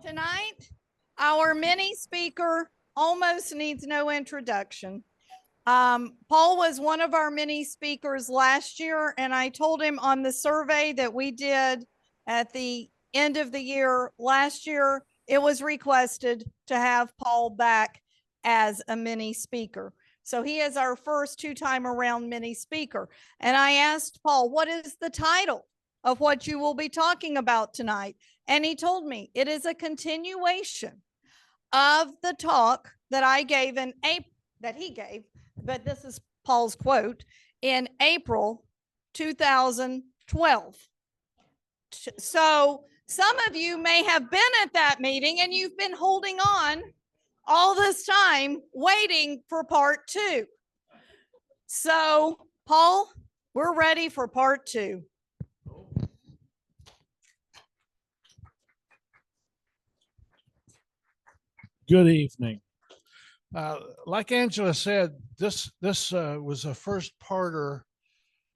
Tonight, our mini speaker almost needs no introduction. Paul was one of our mini speakers last year, and I told him on the survey that we did at the end of the year last year, it was requested to have Paul back as a mini speaker. So he is our first two-time around mini speaker. And I asked Paul, what is the title of what you will be talking about tonight? And he told me it is a continuation of the talk that I gave in April, that he gave, but this is Paul's quote, in April 2012. So some of you may have been at that meeting and you've been holding on all this time waiting for part two. So Paul, we're ready for part two. Good evening. Like Angela said, this was a first parter,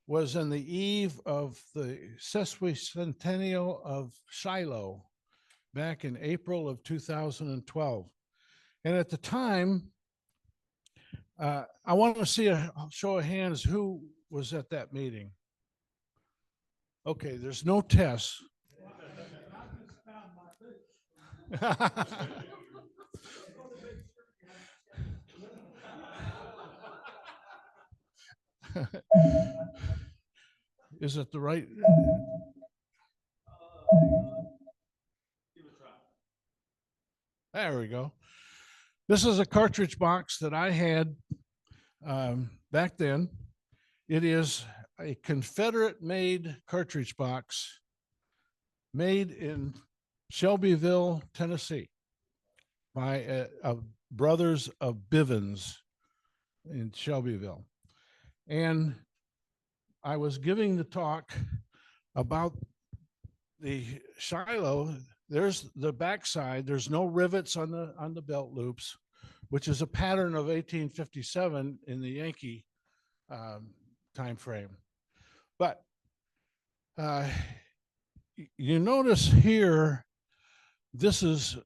was in the eve of the sesquicentennial of Shiloh back in April of 2012. And at the time, I want to see a show of hands who was at that meeting. Okay, there's no tests. Is it the right? There we go. This is a cartridge box that I had back then. It is a Confederate-made cartridge box made in Shelbyville, Tennessee by brothers of Bivens in Shelbyville. And I was giving the talk about the Shiloh. There's the backside. There's no rivets on the belt loops, which is a pattern of 1857 in the Yankee time frame. But you notice here, this is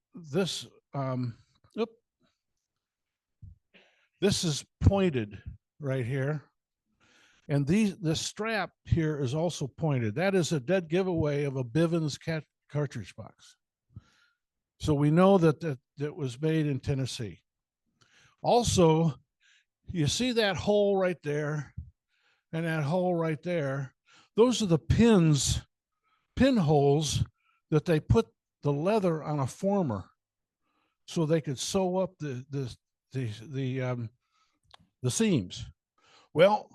pointed right here. And the strap here is also pointed. That is a dead giveaway of a Bivens cartridge box. So we know that was made in Tennessee. Also, you see that hole right there and that hole right there. Those are the pinholes that they put the leather on a former so they could sew up the seams. Well,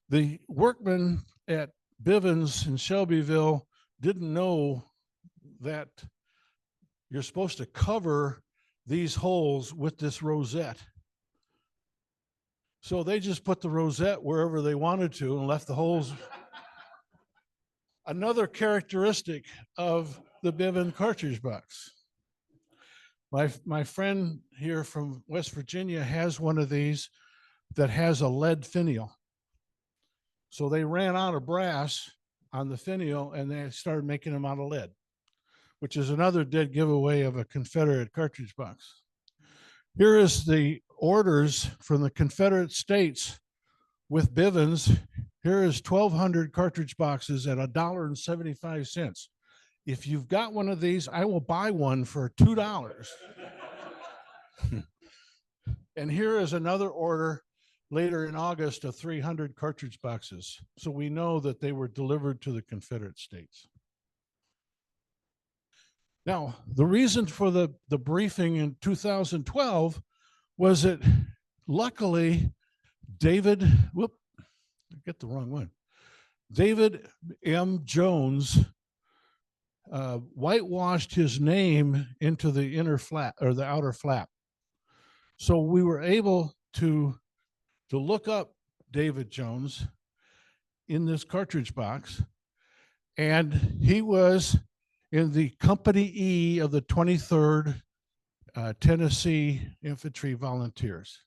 the workmen at Bivens in Shelbyville didn't know that you're supposed to cover these holes with this rosette. So they just put the rosette wherever they wanted to and left the holes. Another characteristic of the Bivens cartridge box. My friend here from West Virginia has one of these that has a lead finial. So they ran out of brass on the finial and they started making them out of lead, which is another dead giveaway of a Confederate cartridge box. Here is the orders from the Confederate States with Bivens. Here is 1,200 cartridge boxes at $1.75. If you've got one of these, I will buy one for $2. And here is another order later in August of 300 cartridge boxes. So we know that they were delivered to the Confederate States. Now, the reason for the briefing in 2012 was that luckily David M. Jones whitewashed his name into the inner flap or the outer flap. So we were able to look up David Jones in this cartridge box, and he was in the Company E of the 23rd Tennessee Infantry Volunteers.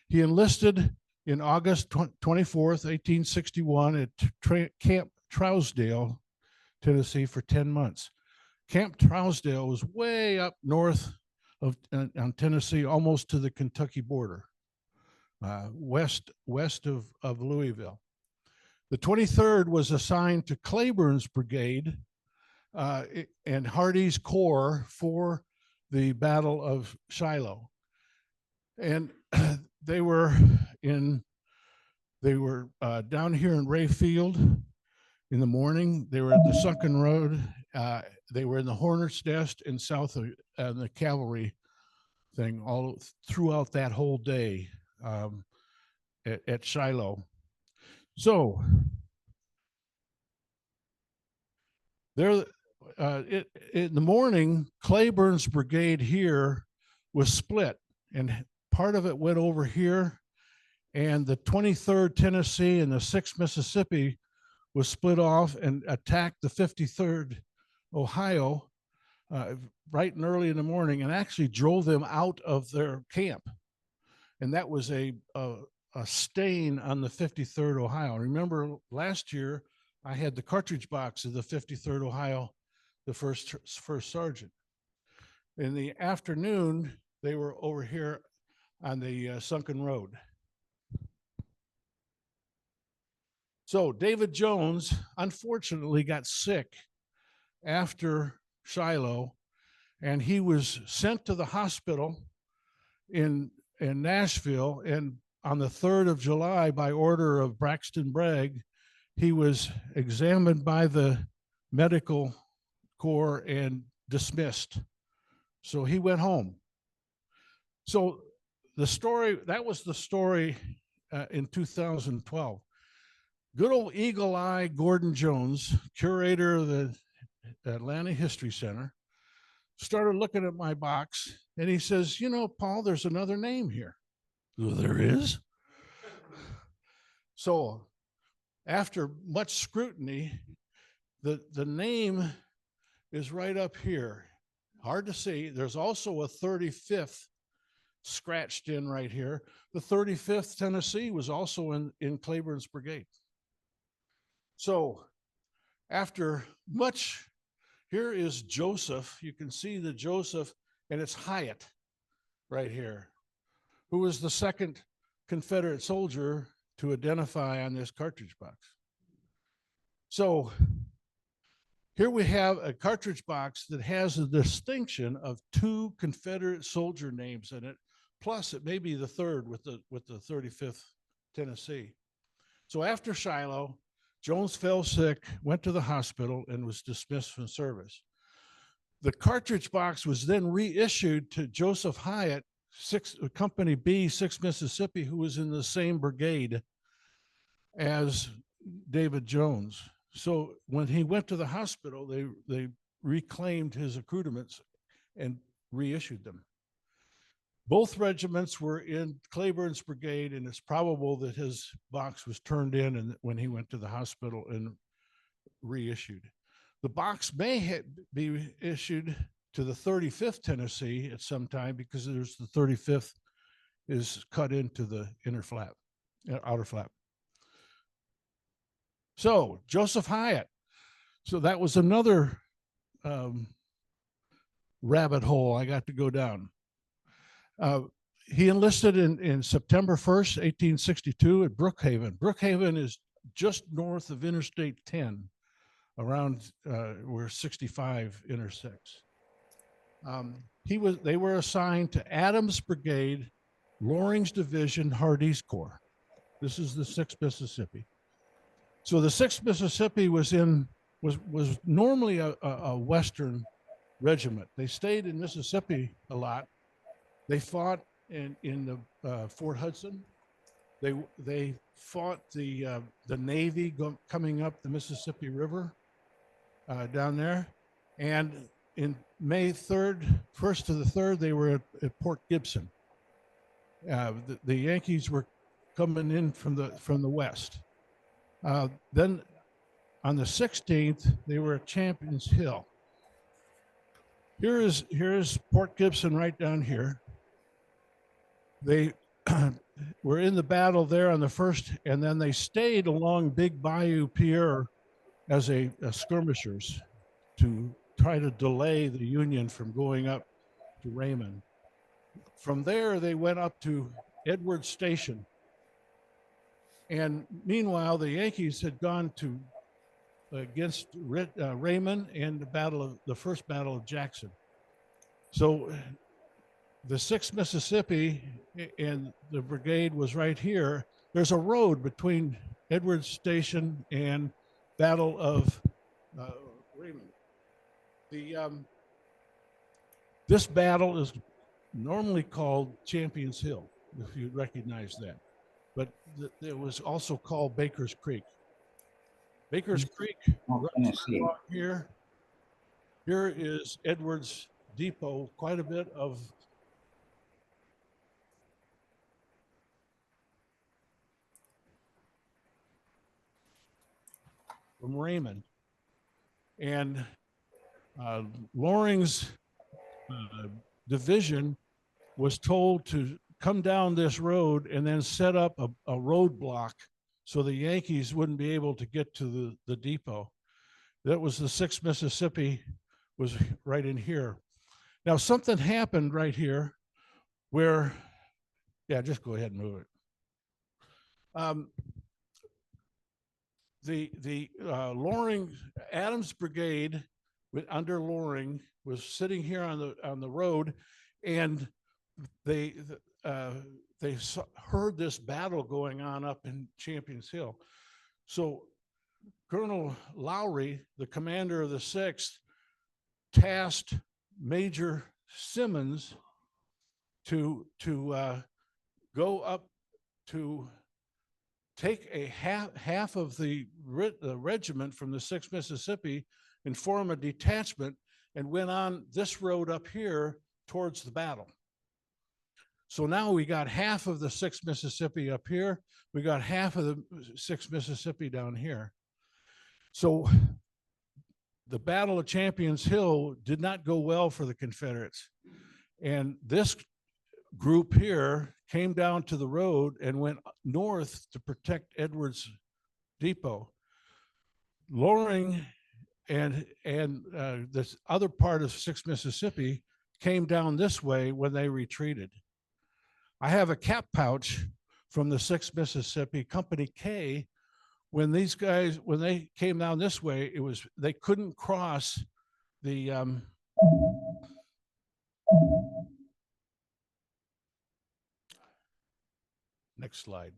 He enlisted in August 24th, 1861 at Camp Trousdale, Tennessee for 10 months. Camp Trousdale was way up north of on Tennessee, almost to the Kentucky border, west of Louisville. The 23rd was assigned to Claiborne's brigade and Hardee's corps for the Battle of Shiloh, and they were down here in Ray Field in the morning. They were at the Sunken Road. They were in the Hornets' Nest and south of the cavalry thing all throughout that whole day at Shiloh. So there, in the morning, Claiborne's brigade here was split, and part of it went over here, and the 23rd Tennessee and the 6th Mississippi was split off and attacked the 53rd Ohio bright and early in the morning, and actually drove them out of their camp. And that was a stain on the 53rd Ohio. Remember last year, I had the cartridge box of the 53rd Ohio, the first sergeant. In the afternoon, they were over here on the Sunken Road. So David Jones, unfortunately, got sick after Shiloh, and he was sent to the hospital in Nashville. And on the 3rd of July, by order of Braxton Bragg, he was examined by the medical corps and dismissed. So he went home. So the story, that was the story in 2012. Good old Eagle Eye Gordon Jones, curator of the Atlanta History Center, started looking at my box, and he says, "You know, Paul, there's another name here." Well, there is. So after much scrutiny, the name is right up here. Hard to see. There's also a 35th scratched in right here. The 35th Tennessee was also in Claiborne's brigade. So after much, here is Joseph. You can see the Joseph, and it's Hyatt right here, who was the second Confederate soldier to identify on this cartridge box. So here we have a cartridge box that has a distinction of 2 Confederate soldier names in it, plus it may be the 3rd with the 35th Tennessee. So after Shiloh, Jones fell sick, went to the hospital, and was dismissed from service. The cartridge box was then reissued to Joseph Hyatt, Company B, 6th Mississippi, who was in the same brigade as David Jones. So when he went to the hospital, they reclaimed his accoutrements and reissued them. Both regiments were in Claiborne's brigade, and it's probable that his box was turned in and when he went to the hospital and reissued. The box may be issued to the 35th Tennessee at some time, because there's the 35th is cut into the inner flap, outer flap. So Joseph Hyatt. So that was another rabbit hole I got to go down. He enlisted in September 1st, 1862 at Brookhaven. Brookhaven is just north of Interstate 10, around where 65 intersects. They were assigned to Adams Brigade, Loring's Division, Hardee's Corps. This is the 6th Mississippi. So the 6th Mississippi was normally a Western regiment. They stayed in Mississippi a lot. They fought in the Fort Hudson. They fought the Navy coming up the Mississippi River down there. And in May 3rd, 1st to the 3rd, they were at Port Gibson. The Yankees were coming in from the west. Then on the 16th, they were at Champions Hill. Here is Port Gibson right down here. They were in the battle there on the 1st, and then they stayed along Big Bayou Pierre as skirmishers to try to delay the Union from going up to Raymond. From there, they went up to Edwards Station. And meanwhile, the Yankees had gone to against Raymond and the first battle of Jackson. So the 6th Mississippi and the brigade was right here. There's a road between Edwards Station and Battle of Raymond. This battle is normally called Champions Hill, if you recognize that. But it was also called Baker's Creek. Baker's Creek runs along here. Here is Edwards Depot, quite a bit of from Raymond. And Loring's division was told to come down this road and then set up a roadblock so the Yankees wouldn't be able to get to the depot. That was the 6th Mississippi was right in here. Now something happened right here where, yeah, just go ahead and move it. The Loring Adams Brigade under Loring was sitting here on the road, and they heard this battle going on up in Champions Hill. So Colonel Lowry, the commander of the 6th, tasked Major Simmons to go up to take a half of the regiment from the 6th Mississippi and form a detachment and went on this road up here towards the battle. So now we got half of the 6th Mississippi up here. We got half of the 6th Mississippi down here. So the Battle of Champions Hill did not go well for the Confederates. And this group here came down to the road and went north to protect Edwards Depot. Loring and this other part of 6th Mississippi came down this way when they retreated. I have a cap pouch from the 6th Mississippi, Company K. When these guys, when they came down this way, they couldn't cross the next slide.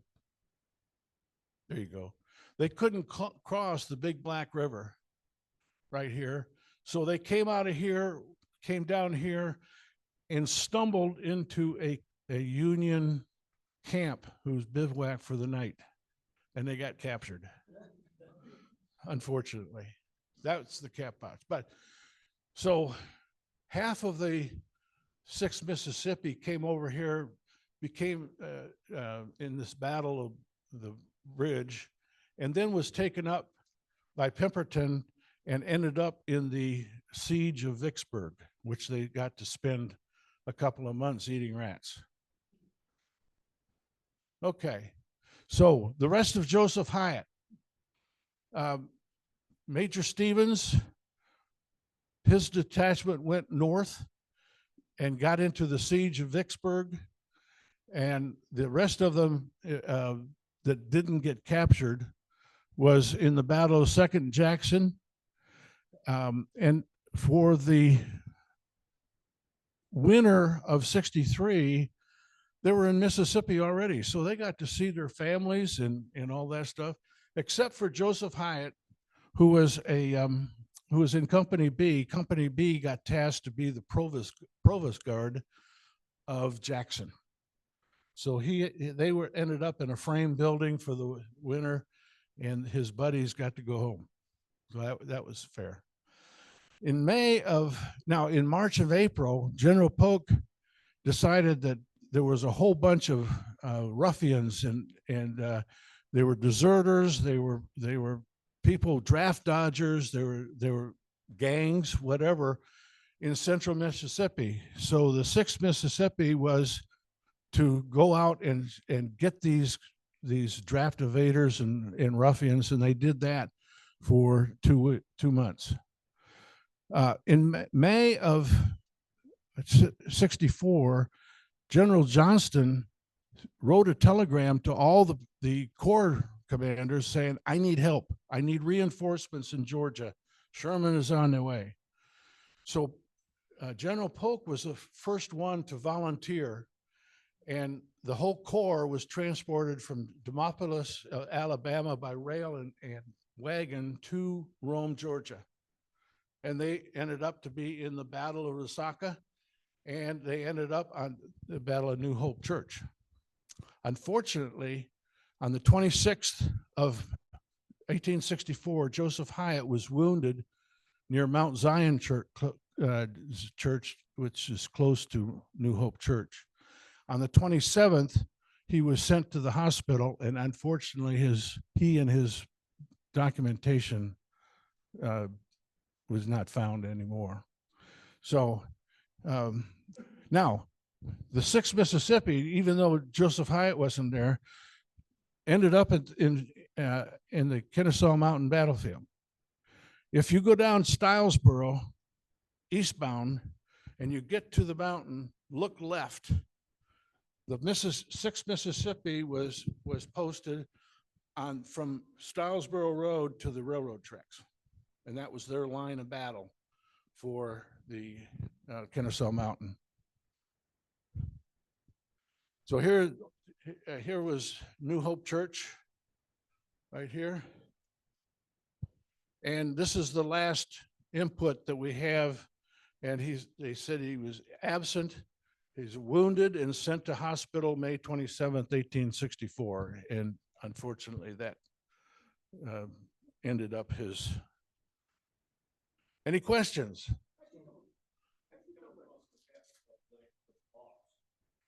There you go. They couldn't cross the Big Black River right here. So they came out of here, came down here, and stumbled into a Union camp who's bivouacked for the night. And they got captured, unfortunately. That's the cap pouch. But so half of the 6th Mississippi came over here, became in this battle of the bridge, and then was taken up by Pemberton and ended up in the siege of Vicksburg, which they got to spend a couple of months eating rats. Okay, so the rest of Joseph Hyatt. Major Stevens, his detachment went north and got into the siege of Vicksburg, and the rest of them that didn't get captured was in the Battle of Second Jackson. And for the winter of '63, they were in Mississippi already. So they got to see their families and all that stuff, except for Joseph Hyatt, who was in Company B. Company B got tasked to be the provost guard of Jackson. So they ended up in a frame building for the winter, and his buddies got to go home. So that was fair. In March of April, General Polk decided that there was a whole bunch of ruffians, and they were deserters. They were people, draft dodgers. They were gangs, whatever, in central Mississippi. So the 6th Mississippi was to go out and get these draft evaders and ruffians, and they did that for two months. In May of 64, General Johnston wrote a telegram to all the Corps commanders saying, I need help. I need reinforcements in Georgia. Sherman is on their way. So General Polk was the first one to volunteer, and the whole Corps was transported from Demopolis, Alabama by rail and wagon to Rome, Georgia. And they ended up to be in the Battle of Resaca, and they ended up on the Battle of New Hope Church. Unfortunately, on the 26th of 1864, Joseph Hyatt was wounded near Mount Zion Church, which is close to New Hope Church. On the 27th, he was sent to the hospital, and unfortunately, he and his documentation was not found anymore. So now, the 6th Mississippi, even though Joseph Hyatt wasn't there, ended up in the Kennesaw Mountain battlefield. If you go down Stylesboro, eastbound, and you get to the mountain, look left. The 6th Mississippi was posted from Stylesboro Road to the railroad tracks, and that was their line of battle for the Kennesaw Mountain. So here was New Hope Church, right here. And this is the last input that we have. And they said he was absent. He's wounded and sent to hospital May 27th, 1864. And unfortunately, that ended up his. Any questions?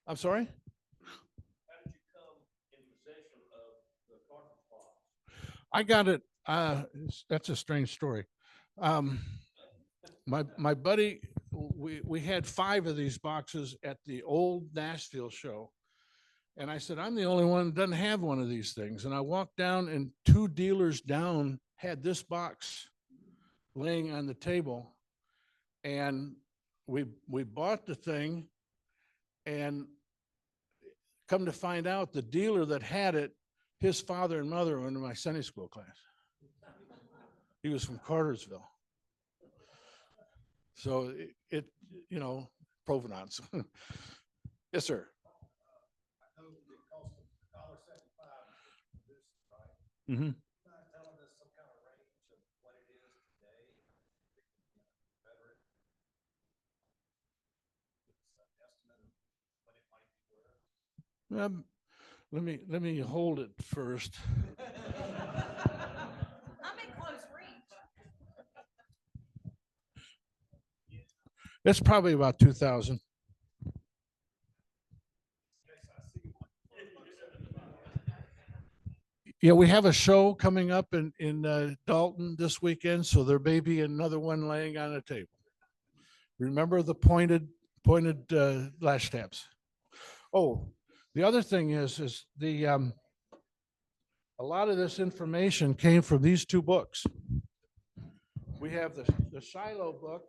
I'm sorry? I got it. That's a strange story. My buddy, we had 5 of these boxes at the old Nashville show. And I said, I'm the only one that doesn't have one of these things. And I walked down, and 2 dealers down had this box laying on the table. And we bought the thing, and come to find out, the dealer that had it, his father and mother were in my Sunday school class. He was from Cartersville. So it provenance. Yes, sir. Mm-hmm. Let me hold it first. I'm in close reach. It's probably about 2,000. Yeah, we have a show coming up in Dalton this weekend, so there may be another one laying on a table. Remember the pointed lash tabs. Oh, the other thing is the a lot of this information came from these 2 books. We have the Shiloh book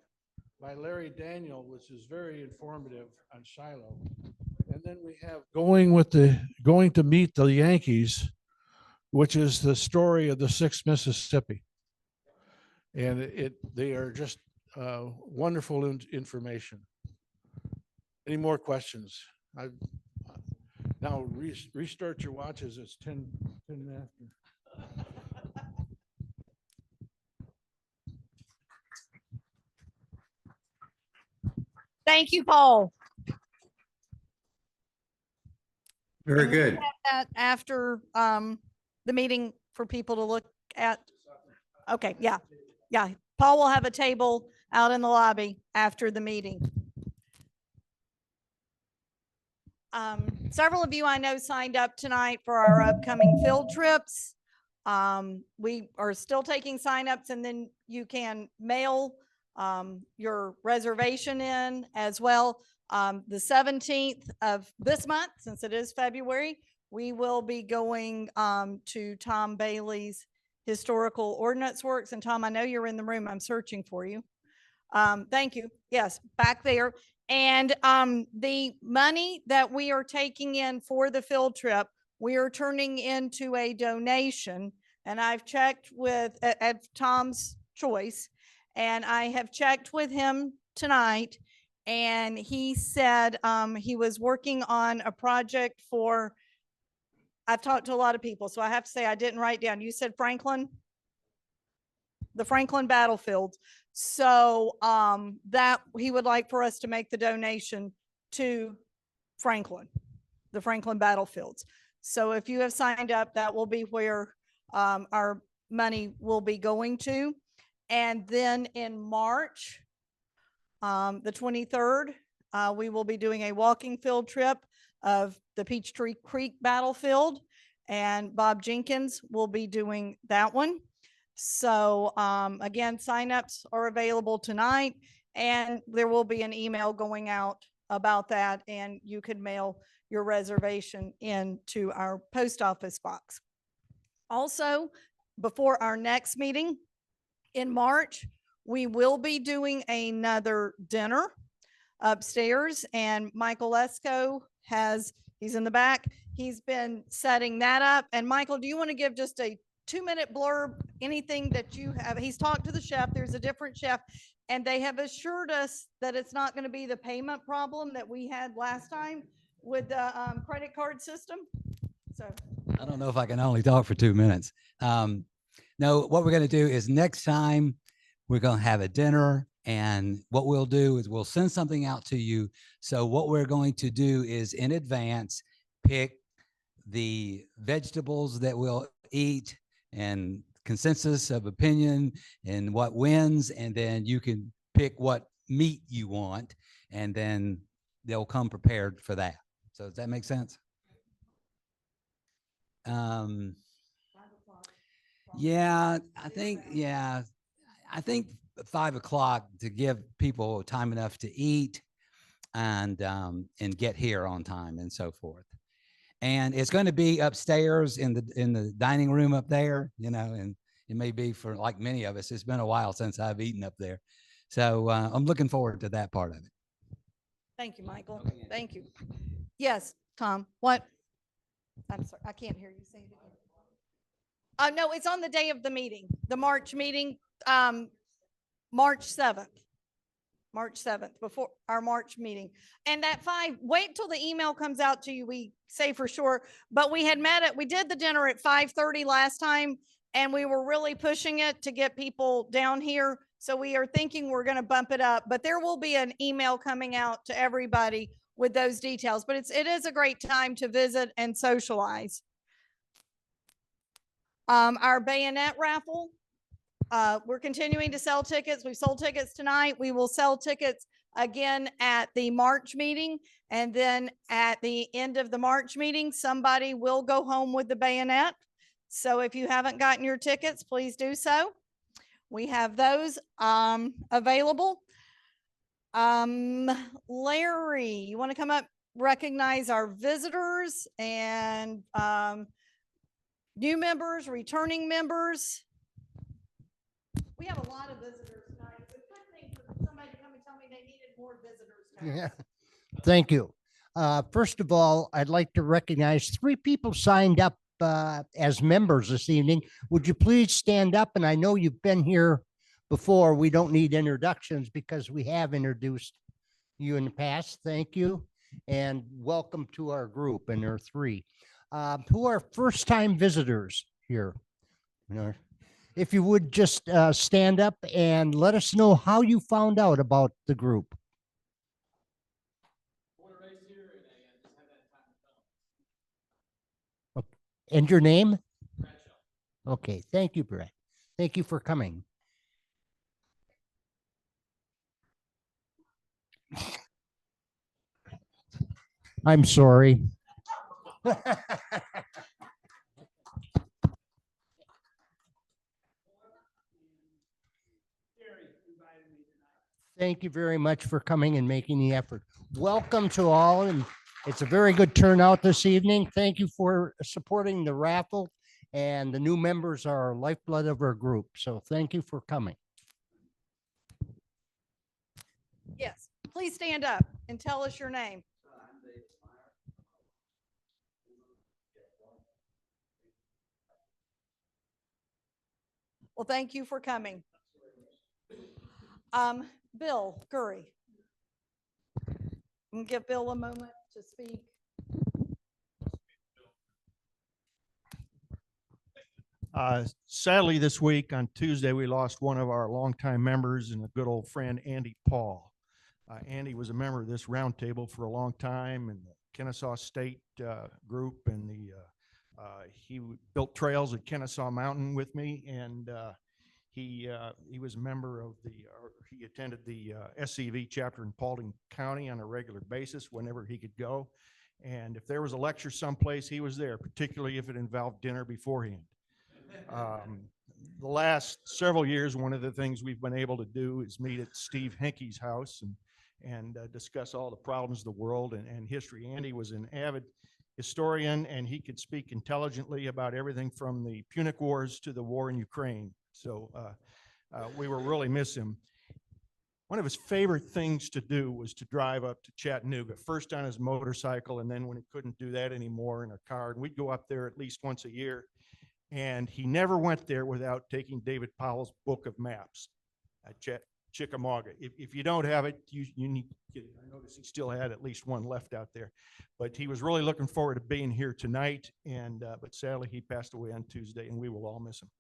by Larry Daniel, which is very informative on Shiloh. And then we have Going to Meet the Yankees, which is the story of the 6th Mississippi. And they are just wonderful information. Any more questions? Now restart your watches. It's 10 after. Thank you, Paul. Very good. That after the meeting for people to look at. Okay, yeah. Paul will have a table out in the lobby after the meeting. Several of you I know signed up tonight for our upcoming field trips. We are still taking signups, and then you can mail your reservation in as well. The 17th of this month, since it is February, we will be going to Tom Bailey's Historical Ordnance Works. And Tom, I know you're in the room. I'm searching for you. Thank you. Yes, back there. And the money that we are taking in for the field trip, we are turning into a donation. And I've checked with at Tom's choice, and I have checked with him tonight. And he said he was working on a project for, I've talked to a lot of people, so I have to say I didn't write down. You said Franklin? The Franklin battlefield. So that he would like for us to make the donation to Franklin, the Franklin battlefields. So if you have signed up, that will be where our money will be going to. And then in March, the 23rd, we will be doing a walking field trip of the Peachtree Creek battlefield, and Bob Jenkins will be doing that one. So again, signups are available tonight, and there will be an email going out about that, and you could mail your reservation into our post office box. Also, before our next meeting in March, we will be doing another dinner upstairs, and Michael Lesko he's in the back. He's been setting that up. And Michael, do you want to give just a 2-minute blurb, anything that you have? He's talked to the chef. There's a different chef, and they have assured us that it's not going to be the payment problem that we had last time with the credit card system. So I don't know if I can only talk for 2 minutes. No, what we're going to do is next time we're going to have a dinner, and what we'll do is we'll send something out to you. So what we're going to do is in advance pick the vegetables that we'll eat and consensus of opinion and what wins, and then you can pick what meat you want, and then they'll come prepared for that. So does that make sense? Yeah, I think 5 o'clock to give people time enough to eat and get here on time and so forth. And it's going to be upstairs in the dining room up there, you know, and it may be for like many of us. It's been a while since I've eaten up there. So I'm looking forward to that part of it. thank you, Michael. Thank you. Yes, Tom, what? I'm sorry, I can't hear you. Say it again. No, it's on the day of the meeting, the March meeting, March 7th. March 7th, before our March meeting. And at 5, wait till the email comes out to you. We say for sure, but we did the dinner at 5:30 last time, and we were really pushing it to get people down here. So we are thinking we're going to bump it up, but there will be an email coming out to everybody with those details. But it is a great time to visit and socialize. Our bayonet raffle, we're continuing to sell tickets. We've sold tickets tonight. We will sell tickets again at the March meeting. And then at the end of the March meeting, somebody will go home with the bayonet. So if you haven't gotten your tickets, please do so. We have those available. Larry, you want to come up, recognize our visitors and new members, returning members? We have a lot of visitors tonight. It's a good thing for somebody to come and tell me they needed more visitors tonight. Yeah. Thank you. First of all, I'd like to recognize 3 people signed up as members this evening. Would you please stand up? And I know you've been here before. We don't need introductions because we have introduced you in the past. Thank you. And welcome to our group. And there are 3 who are first-time visitors here. If you would just stand up and let us know how you found out about the group. And your name? Okay, thank you, Brett. Thank you for coming. I'm sorry. Thank you very much for coming and making the effort. Welcome to all, and it's a very good turnout this evening. Thank you for supporting the raffle, and the new members are our lifeblood of our group. So thank you for coming. Yes, please stand up and tell us your name. Well, thank you for coming. Bill Curry. I'm gonna give Bill a moment to speak. Sadly, this week on Tuesday, we lost one of our longtime members and a good old friend, Andy Paul. Andy was a member of this roundtable for a long time in the Kennesaw State group, and he built trails at Kennesaw Mountain with me, and he was a member of he attended the SCV chapter in Paulding County on a regular basis whenever he could go. And if there was a lecture someplace, he was there, particularly if it involved dinner beforehand. The last several years, one of the things we've been able to do is meet at Steve Henke's house and discuss all the problems of the world and history. Andy was an avid historian, and he could speak intelligently about everything from the Punic Wars to the war in Ukraine. So we will really miss him. One of his favorite things to do was to drive up to Chattanooga, first on his motorcycle, and then when he couldn't do that anymore, in a car. And we'd go up there at least once a year. And he never went there without taking David Powell's book of maps at Chickamauga. If you don't have it, you need to get it. I noticed he still had at least one left out there. But he was really looking forward to being here tonight. And but sadly, he passed away on Tuesday, and we will all miss him.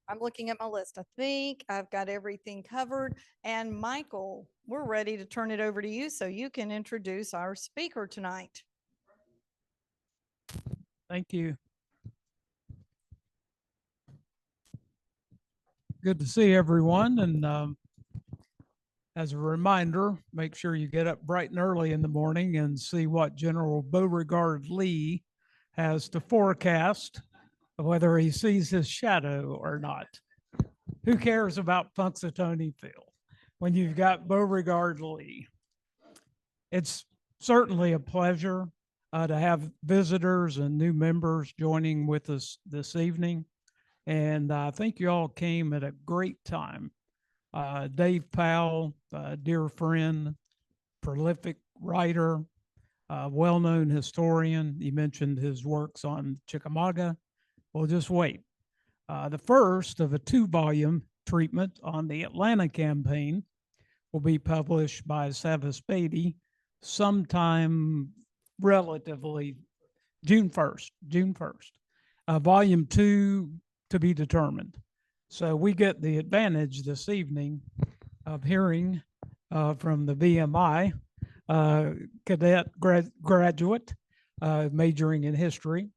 I'm looking at my list. I think I've got everything covered. And Michael, we're ready to turn it over to you so you can introduce our speaker tonight. Thank you. Good to see everyone. And as a reminder, make sure you get up bright and early in the morning and see what General Beauregard Lee has to forecast, whether he sees his shadow or not. Who cares about Punxsutawney Phil when you've got Beauregard Lee? It's certainly a pleasure to have visitors and new members joining with us this evening. And I think you all came at a great time. Dave Powell, a dear friend, prolific writer, well-known historian. He mentioned his works on Chickamauga. Well, just wait. The first of a 2-volume treatment on the Atlanta campaign will be published by Savas Beatty sometime relatively June 1st. Volume 2 to be determined. So we get the advantage this evening of hearing from the VMI cadet graduate majoring in history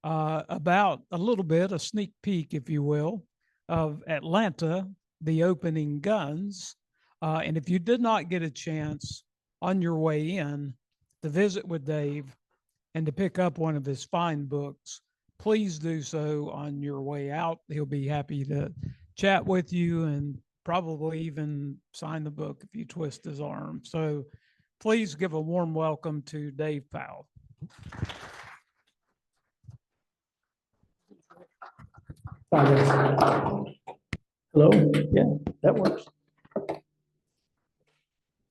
about a little bit, a sneak peek, if you will, of Atlanta, the opening guns. And if you did not get a chance on your way in to visit with Dave and to pick up one of his fine books, please do so on your way out. He'll be happy to chat with you and probably even sign the book if you twist his arm. So please give a warm welcome to Dave Powell. Hello? Yeah, that works.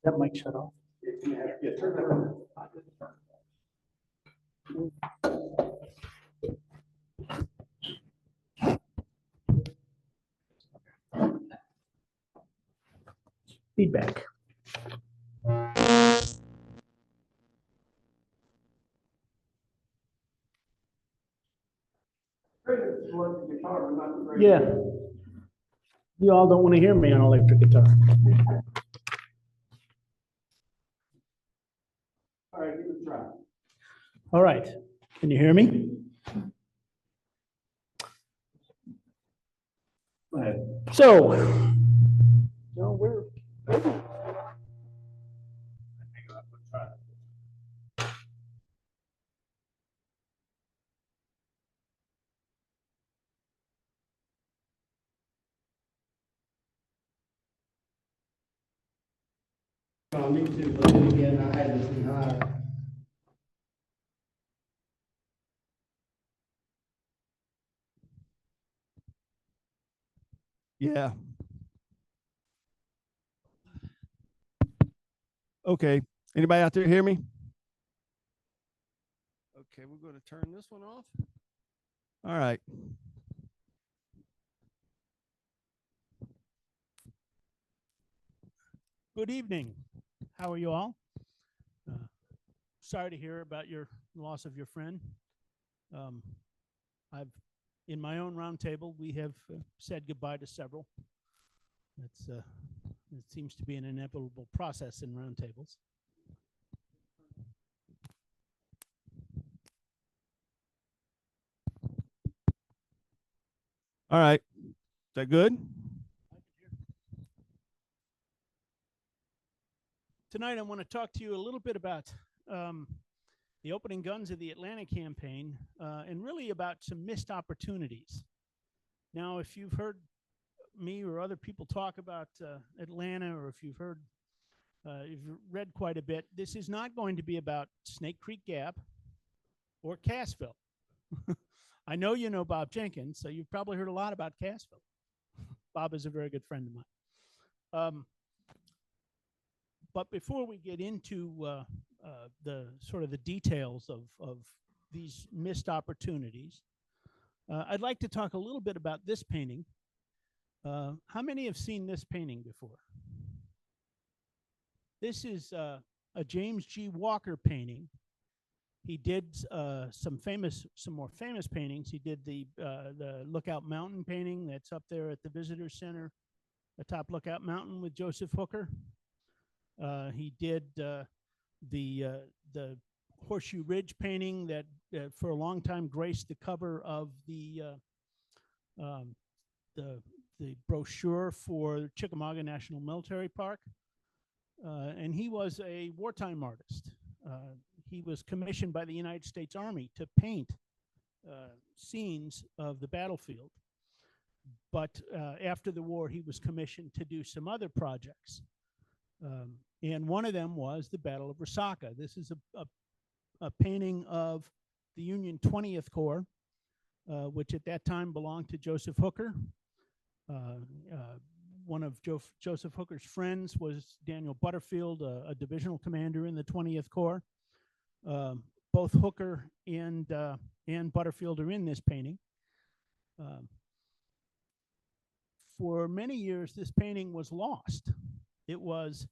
That mic shut off. Feedback. Yeah. You all don't want to hear me on electric guitar. All right, give it a try. All right, can you hear me? Go ahead. So, no, we're. Me too, but then again, I had this thing high. Yeah. Okay. Anybody out there hear me? Okay, we're going to turn this one off. All right. Good evening. How are you all? Sorry to hear about your loss of your friend. In my own roundtable, we have said goodbye to several. It seems to be an inevitable process in roundtables. All right. Is that good? Tonight, I want to talk to you a little bit about the opening guns of the Atlanta campaign and really about some missed opportunities. Now, if you've heard me or other people talk about Atlanta, or if you've read quite a bit, this is not going to be about Snake Creek Gap or Cassville. I know you know Bob Jenkins, so you've probably heard a lot about Cassville. Bob is a very good friend of mine. But before we get into the sort of the details of these missed opportunities, I'd like to talk a little bit about this painting. How many have seen this painting before? This is a James G. Walker painting. He did some more famous paintings. He did the Lookout Mountain painting that's up there at the Visitor Center, atop Lookout Mountain with Joseph Hooker. He did the Horseshoe Ridge painting that for a long time graced the cover of the brochure for Chickamauga National Military Park. And he was a wartime artist. He was commissioned by the United States Army to paint scenes of the battlefield. But after the war, he was commissioned to do some other projects. And one of them was the Battle of Resaca. This is a painting of the Union 20th Corps, which at that time belonged to Joseph Hooker. One of Joseph Hooker's friends was Daniel Butterfield, a divisional commander in the 20th Corps. Both Hooker and Butterfield are in this painting. For many years, this painting was lost. It was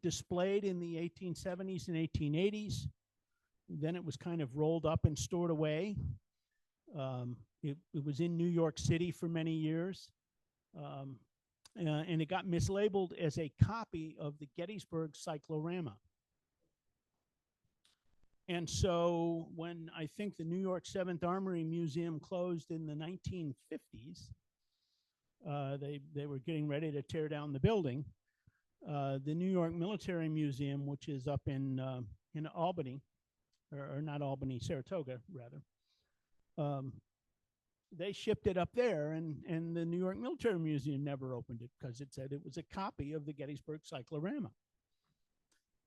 displayed in the 1870s and 1880s. Then it was kind of rolled up and stored away. It was in New York City for many years. And it got mislabeled as a copy of the Gettysburg Cyclorama. And so when I think the New York 7th Armory Museum closed in the 1950s, they were getting ready to tear down the building. The New York Military Museum, which is up in Albany, or not Albany, Saratoga, rather, they shipped it up there, and the New York Military Museum never opened it because it said it was a copy of the Gettysburg Cyclorama.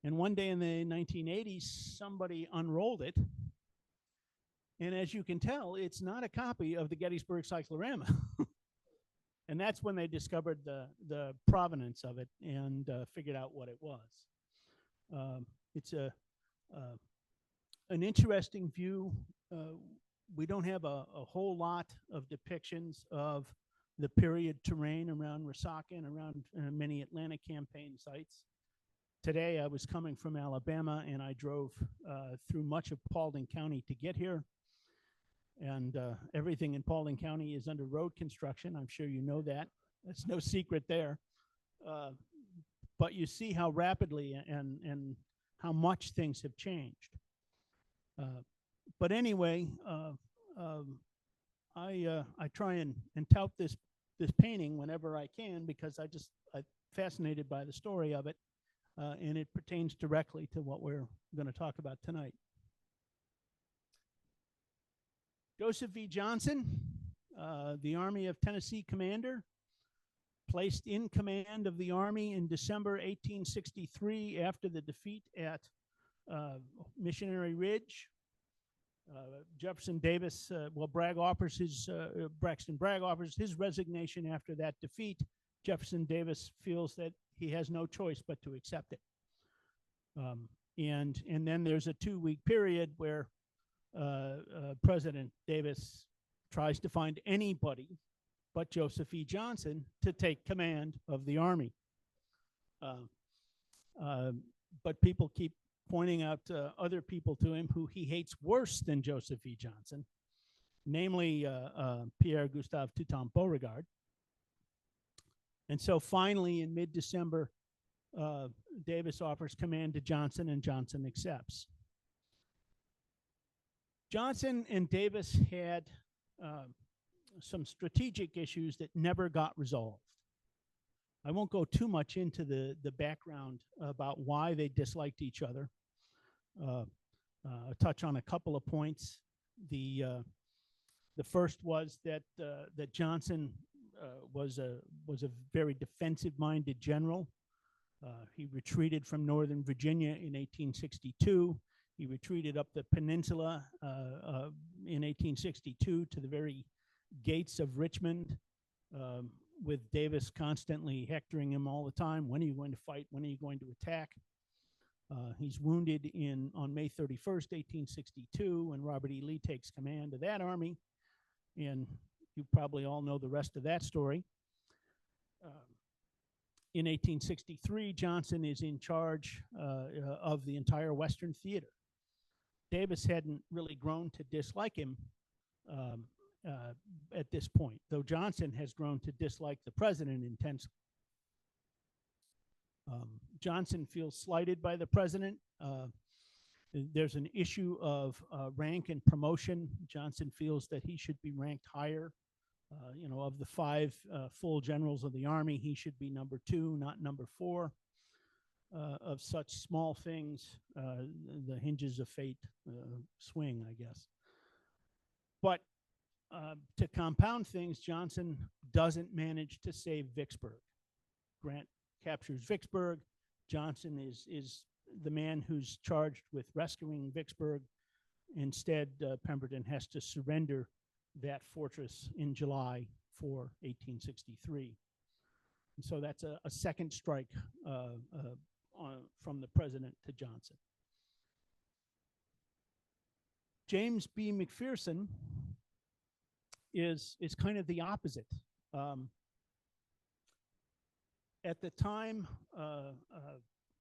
And one day in the 1980s, somebody unrolled it. And as you can tell, it's not a copy of the Gettysburg Cyclorama. And that's when they discovered the provenance of it and figured out what it was. It's an interesting view. We don't have a whole lot of depictions of the period terrain around Resaca and around many Atlanta campaign sites. Today, I was coming from Alabama, and I drove through much of Paulding County to get here. And everything in Paulding County is under road construction. I'm sure you know that. That's no secret there. But you see how rapidly and how much things have changed. But anyway, I try and tout this painting whenever I can because I'm fascinated by the story of it. And it pertains directly to what we're going to talk about tonight. Joseph V. Johnson, the Army of Tennessee commander, placed in command of the Army in December 1863 after the defeat at Missionary Ridge. Jefferson Davis, Braxton Bragg offers his resignation after that defeat. Jefferson Davis feels that he has no choice but to accept it. And then there's a 2-week period where President Davis tries to find anybody but Joseph E. Johnson to take command of the Army. But people keep pointing out other people to him who he hates worse than Joseph E. Johnson, namely Pierre Gustave Toutant Beauregard. And so finally, in mid-December, Davis offers command to Johnson, and Johnson accepts. Johnson and Davis had some strategic issues that never got resolved. I won't go too much into the background about why they disliked each other. I'll touch on a couple of points. The first was that Johnson was a very defensive-minded general. He retreated from Northern Virginia in 1862. He retreated up the peninsula in 1862 to the very gates of Richmond, with Davis constantly hectoring him all the time. When are you going to fight? When are you going to attack? He's wounded on May 31st, 1862, when Robert E. Lee takes command of that army. And you probably all know the rest of that story. In 1863, Johnson is in charge of the entire Western Theater. Davis hadn't really grown to dislike him at this point, though Johnson has grown to dislike the president intensely. Johnson feels slighted by the president. There's an issue of rank and promotion. Johnson feels that he should be ranked higher. Of the 5 full generals of the Army, he should be number 2, not number 4. Of such small things, the hinges of fate swing, I guess. But to compound things, Johnson doesn't manage to save Vicksburg. Grant captures Vicksburg. Johnson is the man who's charged with rescuing Vicksburg. Instead, Pemberton has to surrender that fortress in July for 1863. And so that's a second strike from the president to Johnson. James B. McPherson is kind of the opposite. At the time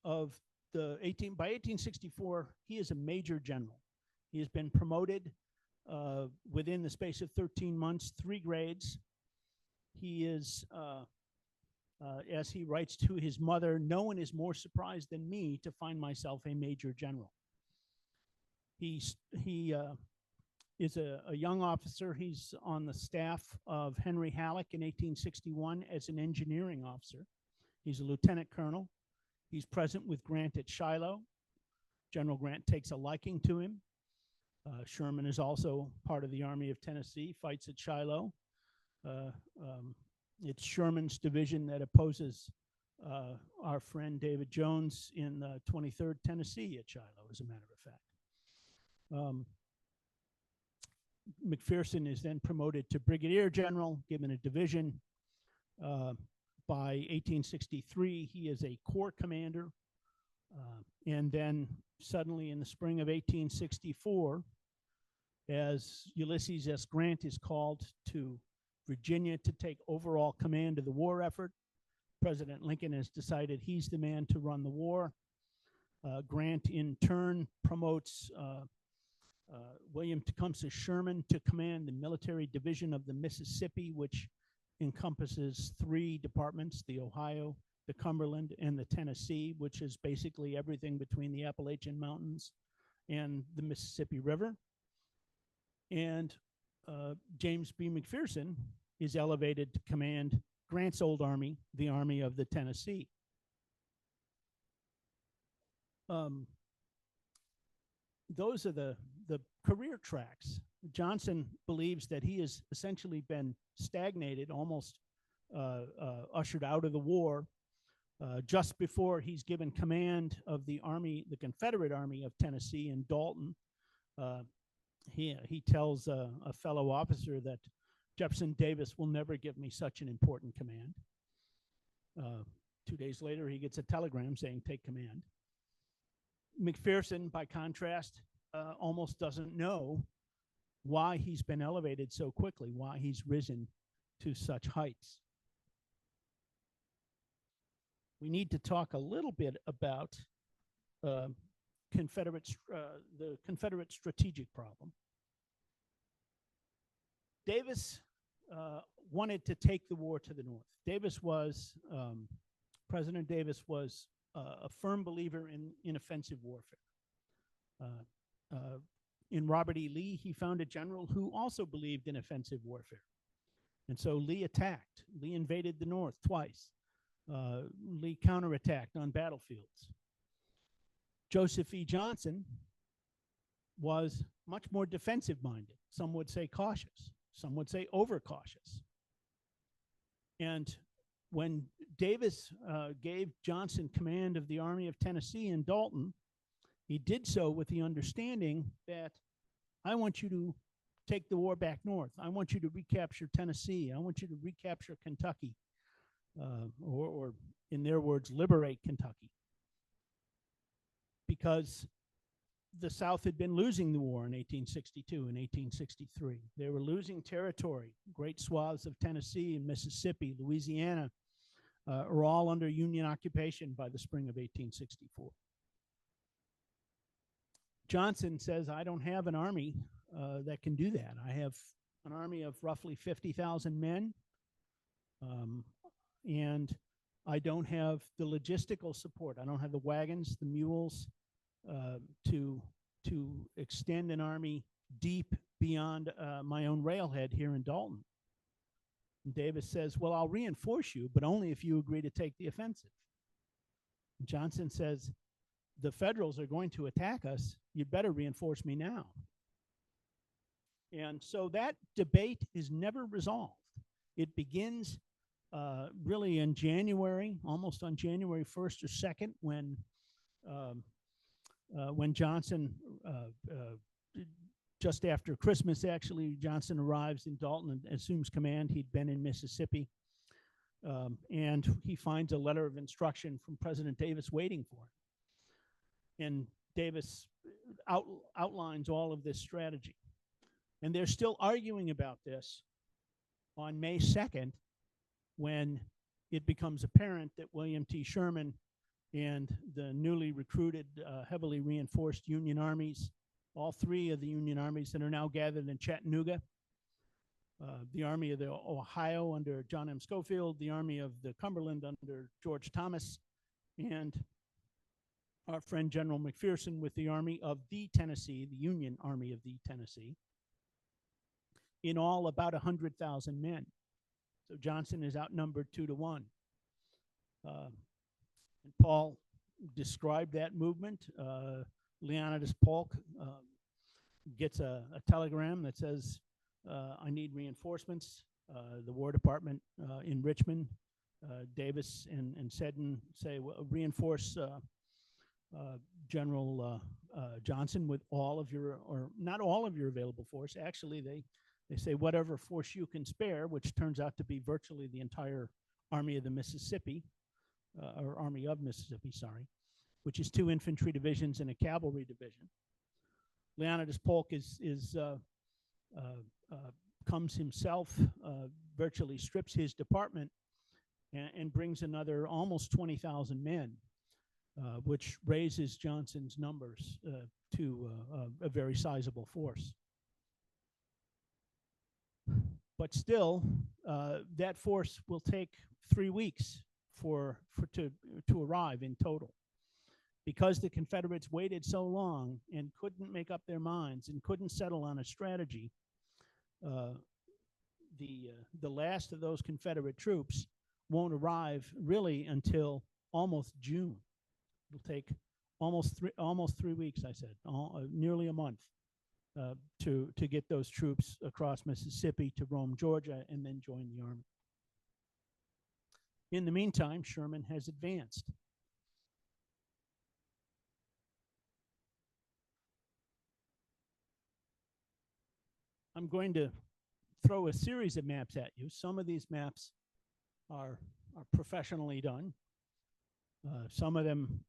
of by 1864, he is a major general. He has been promoted within the space of 13 months, 3 grades. He is, as he writes to his mother, "No one is more surprised than me to find myself a major general." He is a young officer. He's on the staff of Henry Halleck in 1861 as an engineering officer. He's a lieutenant colonel. He's present with Grant at Shiloh. General Grant takes a liking to him. Sherman is also part of the Army of Tennessee, fights at Shiloh. It's Sherman's division that opposes our friend David Jones in the 23rd Tennessee at Shiloh, as a matter of fact. McPherson is then promoted to brigadier general, given a division. By 1863, he is a corps commander. And then suddenly in the spring of 1864, as Ulysses S. Grant is called to Virginia to take overall command of the war effort, President Lincoln has decided he's the man to run the war. Grant, in turn, promotes William Tecumseh Sherman to command the military division of the Mississippi, which encompasses 3 departments: the Ohio, the Cumberland, and the Tennessee, which is basically everything between the Appalachian Mountains and the Mississippi River. And James B. McPherson is elevated to command Grant's old army, the Army of the Tennessee. Those are the career tracks. Johnson believes that he has essentially been stagnated, almost ushered out of the war, just before he's given command of the army, the Confederate Army of Tennessee in Dalton. he tells a fellow officer that Jefferson Davis will never give me such an important command. 2 days later, he gets a telegram saying, take command. McPherson, by contrast, almost doesn't know why he's been elevated so quickly, why he's risen to such heights. We need to talk a little bit about the Confederate strategic problem. Davis wanted to take the war to the north. President Davis was a firm believer in offensive warfare. In Robert E. Lee, he found a general who also believed in offensive warfare. And so Lee attacked. Lee invaded the north twice. Lee counterattacked on battlefields. Joseph E. Johnson was much more defensive minded. Some would say cautious. Some would say overcautious. And when Davis gave Johnson command of the Army of Tennessee in Dalton, he did so with the understanding that I want you to take the war back north. I want you to recapture Tennessee. I want you to recapture Kentucky, or in their words, liberate Kentucky. Because the South had been losing the war in 1862 and 1863. They were losing territory. Great swaths of Tennessee and Mississippi, Louisiana, are all under Union occupation by the spring of 1864. Johnson says, I don't have an army that can do that. I have an army of roughly 50,000 men, and I don't have the logistical support. I don't have the wagons, the mules, to extend an army deep beyond my own railhead here in Dalton. And Davis says, well, I'll reinforce you, but only if you agree to take the offensive. And Johnson says, the Federals are going to attack us. You'd better reinforce me now. And so that debate is never resolved. It begins really in January, almost on January 1st or 2nd, when Johnson, just after Christmas, actually, Johnson arrives in Dalton and assumes command. He'd been in Mississippi. And he finds a letter of instruction from President Davis waiting for him. And Davis outlines all of this strategy. And they're still arguing about this on May 2nd, when it becomes apparent that William T. Sherman and the newly recruited, heavily reinforced Union armies, all three of the Union armies that are now gathered in Chattanooga, the Army of the Ohio under John M. Schofield, the Army of the Cumberland under George Thomas, and our friend General McPherson with the Army of the Tennessee, the Union Army of the Tennessee, in all about 100,000 men. So Johnson is outnumbered 2-1. And Paul described that movement. Leonidas Polk gets a telegram that says, I need reinforcements. The War Department in Richmond, Davis and Seddon say, well, reinforce General Johnson with all of your, or not all of your available force. Actually, they say whatever force you can spare, which turns out to be virtually the entire Army of the Mississippi, or Army of Mississippi, sorry, which is 2 infantry divisions and a cavalry division. Leonidas Polk comes himself, virtually strips his department, and brings another almost 20,000 men, which raises Johnson's numbers to a very sizable force. But still, that force will take 3 weeks to arrive in total. Because the Confederates waited so long and couldn't make up their minds and couldn't settle on a strategy, the last of those Confederate troops won't arrive really until almost June. It'll take almost 3 weeks, I said, nearly a month, to get those troops across Mississippi to Rome, Georgia, and then join the army. In the meantime, Sherman has advanced. I'm going to throw a series of maps at you. Some of these maps are professionally done. Some of them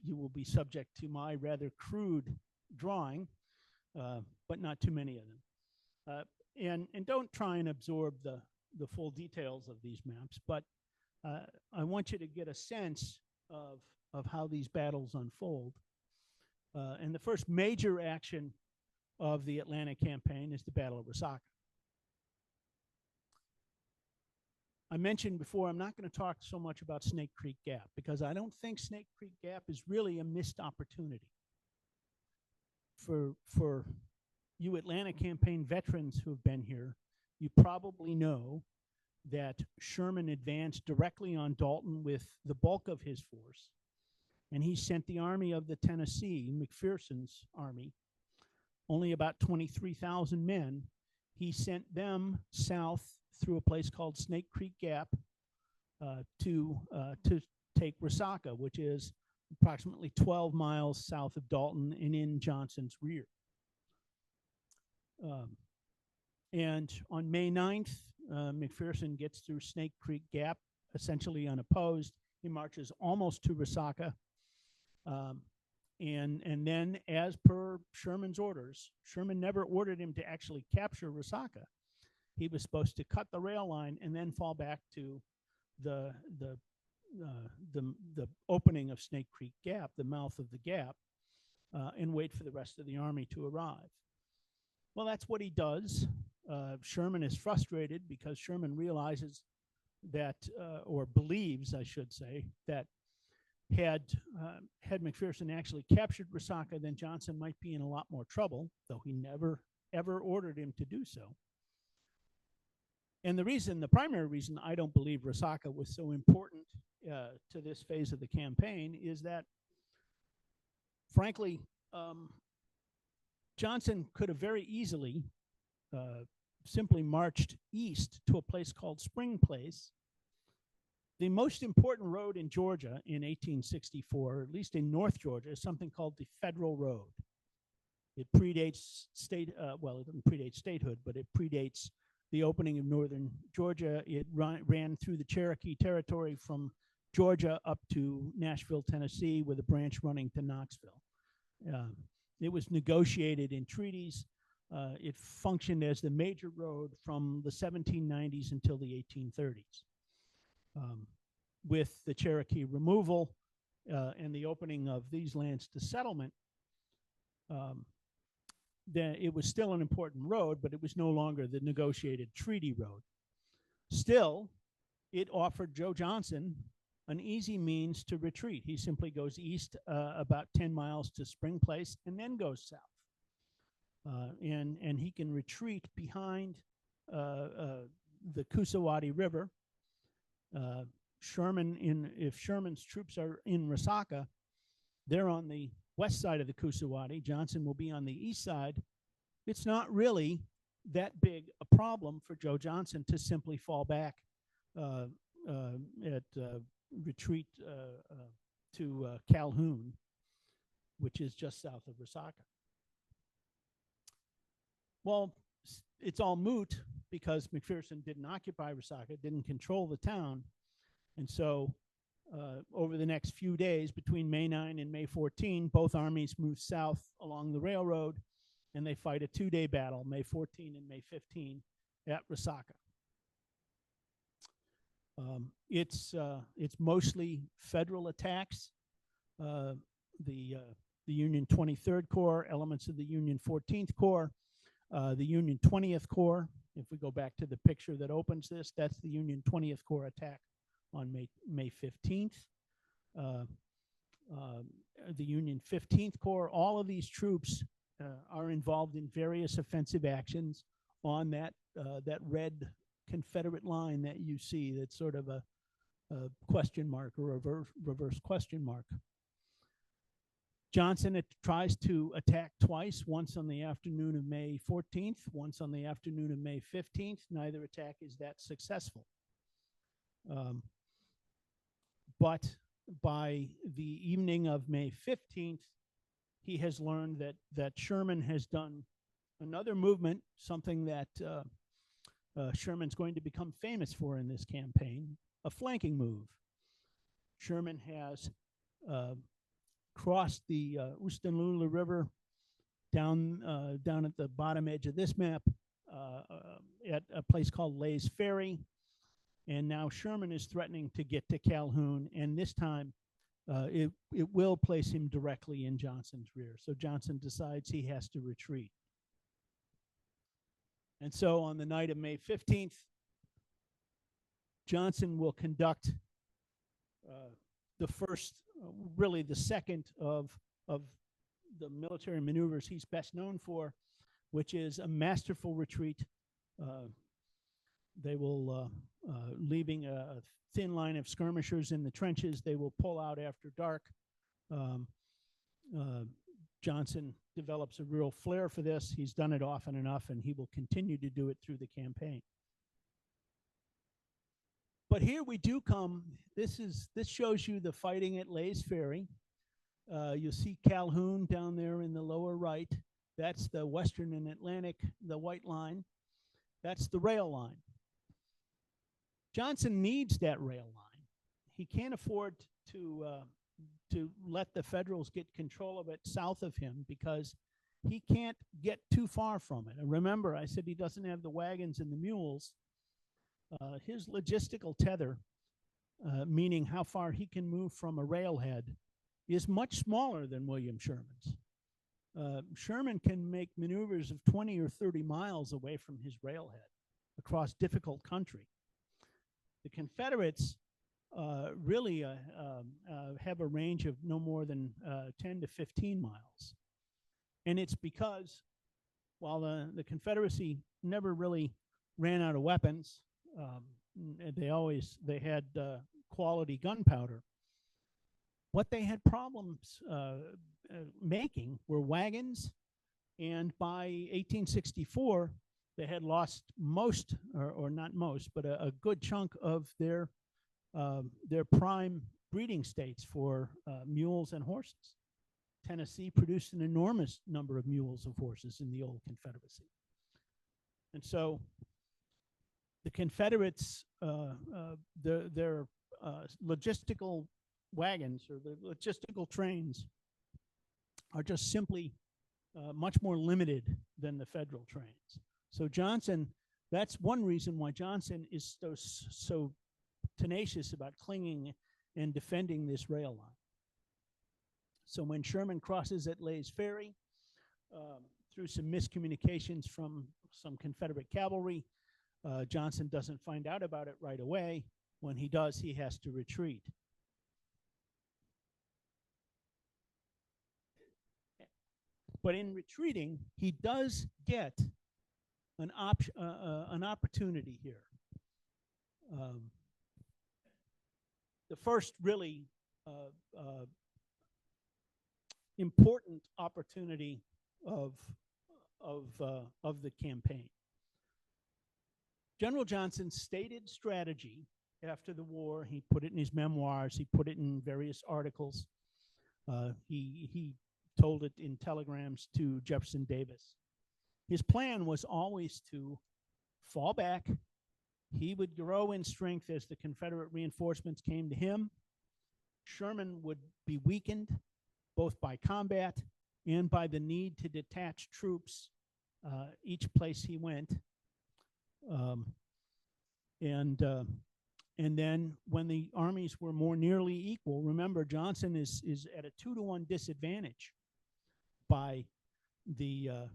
you will be subject to my rather crude drawing, but not too many of them. And don't try and absorb the full details of these maps, but I want you to get a sense of how these battles unfold. And the first major action of the Atlantic campaign is the Battle of Resaca. I mentioned before, I'm not going to talk so much about Snake Creek Gap because I don't think Snake Creek Gap is really a missed opportunity. For you Atlantic campaign veterans who have been here, you probably know that Sherman advanced directly on Dalton with the bulk of his force, and he sent the Army of the Tennessee, McPherson's army, only about 23,000 men. He sent them south through a place called Snake Creek Gap to take Resaca, which is approximately 12 miles south of Dalton and in Johnson's rear. And on May 9th, McPherson gets through Snake Creek Gap, essentially unopposed. He marches almost to Resaca. And then, as per Sherman's orders, Sherman never ordered him to actually capture Resaca. He was supposed to cut the rail line and then fall back to the opening of Snake Creek Gap, the mouth of the gap, and wait for the rest of the army to arrive. Well, that's what he does. Sherman is frustrated because Sherman realizes that, or believes, I should say, that had McPherson actually captured Resaca, then Johnson might be in a lot more trouble, though he never, ever ordered him to do so. And the primary reason I don't believe Resaca was so important to this phase of the campaign is that, frankly, Johnson could have very easily simply marched east to a place called Spring Place. The most important road in Georgia in 1864, at least in North Georgia, is something called the Federal Road. It predates well, it doesn't predate statehood, but it predates the opening of northern Georgia. It ran through the Cherokee territory from Georgia up to Nashville, Tennessee, with a branch running to Knoxville. It was negotiated in treaties. It functioned as the major road from the 1790s until the 1830s. With the Cherokee removal and the opening of these lands to settlement, it was still an important road, but it was no longer the negotiated treaty road. Still, it offered Joe Johnson an easy means to retreat. He simply goes east about 10 miles to Spring Place and then goes south. And he can retreat behind the Coosawattee River. If Sherman's troops are in Resaca, they're on the west side of the Coosawattee. Johnson will be on the east side. It's not really that big a problem for Joe Johnson to simply fall back retreat to Calhoun, which is just south of Resaca. Well, it's all moot because McPherson didn't occupy Resaca, didn't control the town. And so over the next few days, between May 9 and May 14, both armies move south along the railroad, and they fight a two-day battle, May 14 and May 15, at Resaca. It's mostly federal attacks. The Union 23rd Corps, elements of the Union 14th Corps, the Union 20th Corps. If we go back to the picture that opens this, that's the Union 20th Corps attack on May 15th. The Union 15th Corps, all of these troops are involved in various offensive actions on that red Confederate line that you see. That's sort of a question mark or a reverse question mark. Johnson tries to attack twice, once on the afternoon of May 14th, once on the afternoon of May 15th. Neither attack is that successful. But by the evening of May 15th, he has learned that Sherman has done Another movement, something that Sherman's going to become famous for in this campaign, a flanking move. Sherman has crossed the Oostanlula River down at the bottom edge of this map at a place called Lay's Ferry. And now Sherman is threatening to get to Calhoun, and this time it will place him directly in Johnson's rear. So Johnson decides he has to retreat. And so on the night of May 15th, Johnson will conduct the first, really the second of the military maneuvers he's best known for, which is a masterful retreat. They will, leaving a thin line of skirmishers in the trenches, they will pull out after dark. Johnson develops a real flair for this. He's done it often enough, and he will continue to do it through the campaign. But here we do come. This shows you the fighting at Lay's Ferry. You'll see Calhoun down there in the lower right. That's the Western and Atlantic, the white line. That's the rail line. Johnson needs that rail line. He can't afford to let the Federals get control of it south of him because he can't get too far from it. And remember, I said he doesn't have the wagons and the mules. His logistical tether, meaning how far he can move from a railhead, is much smaller than William Sherman's. Sherman can make maneuvers of 20 or 30 miles away from his railhead across difficult country. The Confederates really have a range of no more than 10 to 15 miles. And it's because while the Confederacy never really ran out of weapons, they had quality gunpowder. What they had problems making were wagons, and by 1864, they had lost most, or not most, but a good chunk of their prime breeding states for mules and horses. Tennessee produced an enormous number of mules and horses in the old Confederacy. And so the Confederates, their logistical wagons or the logistical trains are just simply much more limited than the Federal trains. So Johnson, that's one reason why Johnson is so tenacious about clinging and defending this rail line. So when Sherman crosses at Lay's Ferry, through some miscommunications from some Confederate cavalry, Johnson doesn't find out about it right away. When he does, he has to retreat. But in retreating, he does get an opportunity here. The first really important opportunity of the campaign. General Johnson's stated strategy after the war, he put it in his memoirs, he put it in various articles, he told it in telegrams to Jefferson Davis. His plan was always to fall back. He would grow in strength as the Confederate reinforcements came to him. Sherman would be weakened both by combat and by the need to detach troops each place he went. And then when the armies were more nearly equal, remember Johnson is at a 2-to-1 disadvantage by the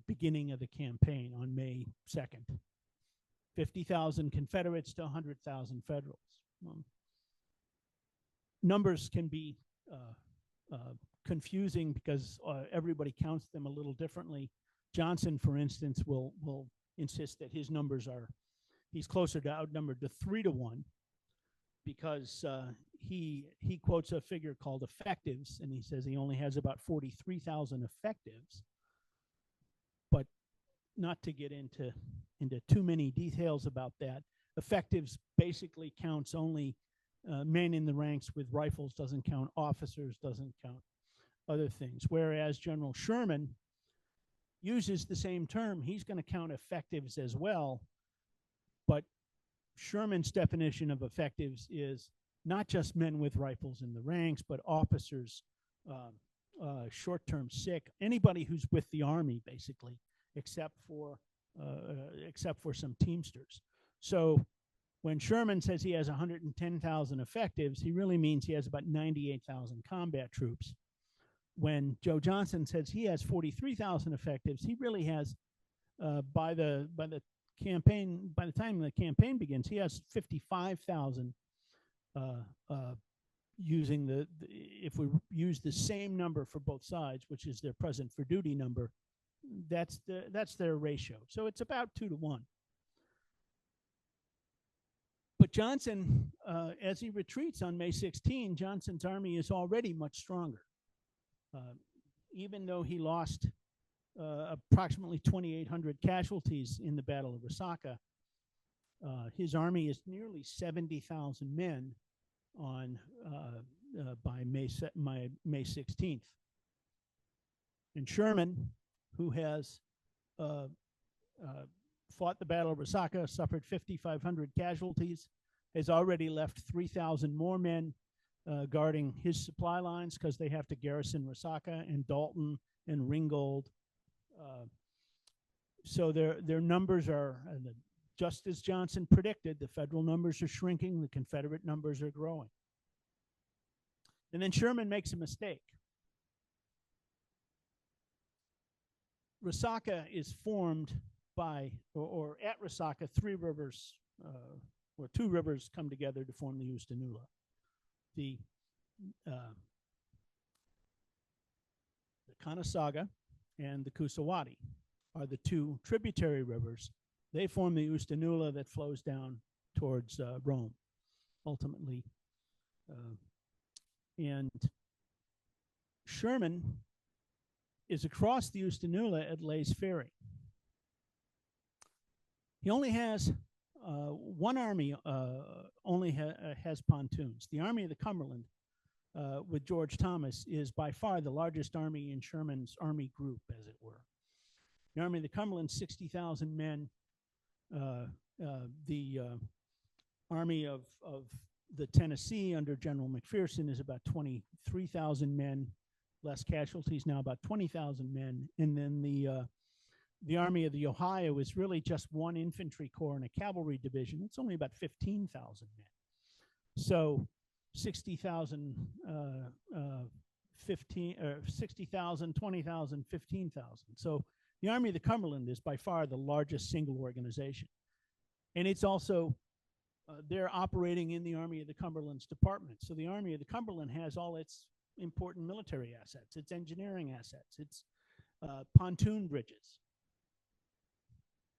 beginning of the campaign on May 2nd. 50,000 Confederates to 100,000 Federals. Numbers can be confusing because everybody counts them a little differently. Johnson, for instance, will insist that his numbers he's closer to outnumbered to 3-to-1 because he quotes a figure called effectives, and he says he only has about 43,000 effectives. But not to get into too many details about that, effectives basically counts only men in the ranks with rifles, doesn't count officers, doesn't count other things. Whereas General Sherman uses the same term, he's going to count effectives as well. But Sherman's definition of effectives is not just men with rifles in the ranks, but officers, short-term sick, anybody who's with the Army, basically, except for some Teamsters. So when Sherman says he has 110,000 effectives, he really means he has about 98,000 combat troops. When Joe Johnson says he has 43,000 effectives, he really has, by the time the campaign begins, he has 55,000. Using if we use the same number for both sides, which is their present for duty number, that's their ratio. So it's about 2 to 1. But Johnson, as he retreats on May 16, Johnson's army is already much stronger. Even though he lost approximately 2,800 casualties in the Battle of Resaca, his army is nearly 70,000 men on by May 16th. And Sherman, who has fought the Battle of Resaca, suffered 5,500 casualties, has already left 3,000 more men guarding his supply lines because they have to garrison Resaca and Dalton and Ringgold. So their numbers are, just as Johnson predicted, the Federal numbers are shrinking, the Confederate numbers are growing. And then Sherman makes a mistake. Resaca is formed by, or at Resaca, 3 rivers, or 2 rivers come together to form the Oostenaula. The Conasauga and the Coosawattee are the 2 tributary rivers. They form the Oostenaula that flows down towards Rome, ultimately. And Sherman is across the Oostenaula at Lay's Ferry. He only has one army has pontoons. The Army of the Cumberland, with George Thomas, is by far the largest army in Sherman's army group, as it were. The Army of the Cumberland, 60,000 men. The Army of the Tennessee under General McPherson is about 23,000 men, less casualties, now about 20,000 men. And then the Army of the Ohio is really just 1 infantry corps and a cavalry division. It's only about 15,000 men. So 60,000, 60,000, 20,000, 15,000. So the Army of the Cumberland is by far the largest single organization. And it's also, they're operating in the Army of the Cumberland's department. So the Army of the Cumberland has all its important military assets, its engineering assets, its pontoon bridges.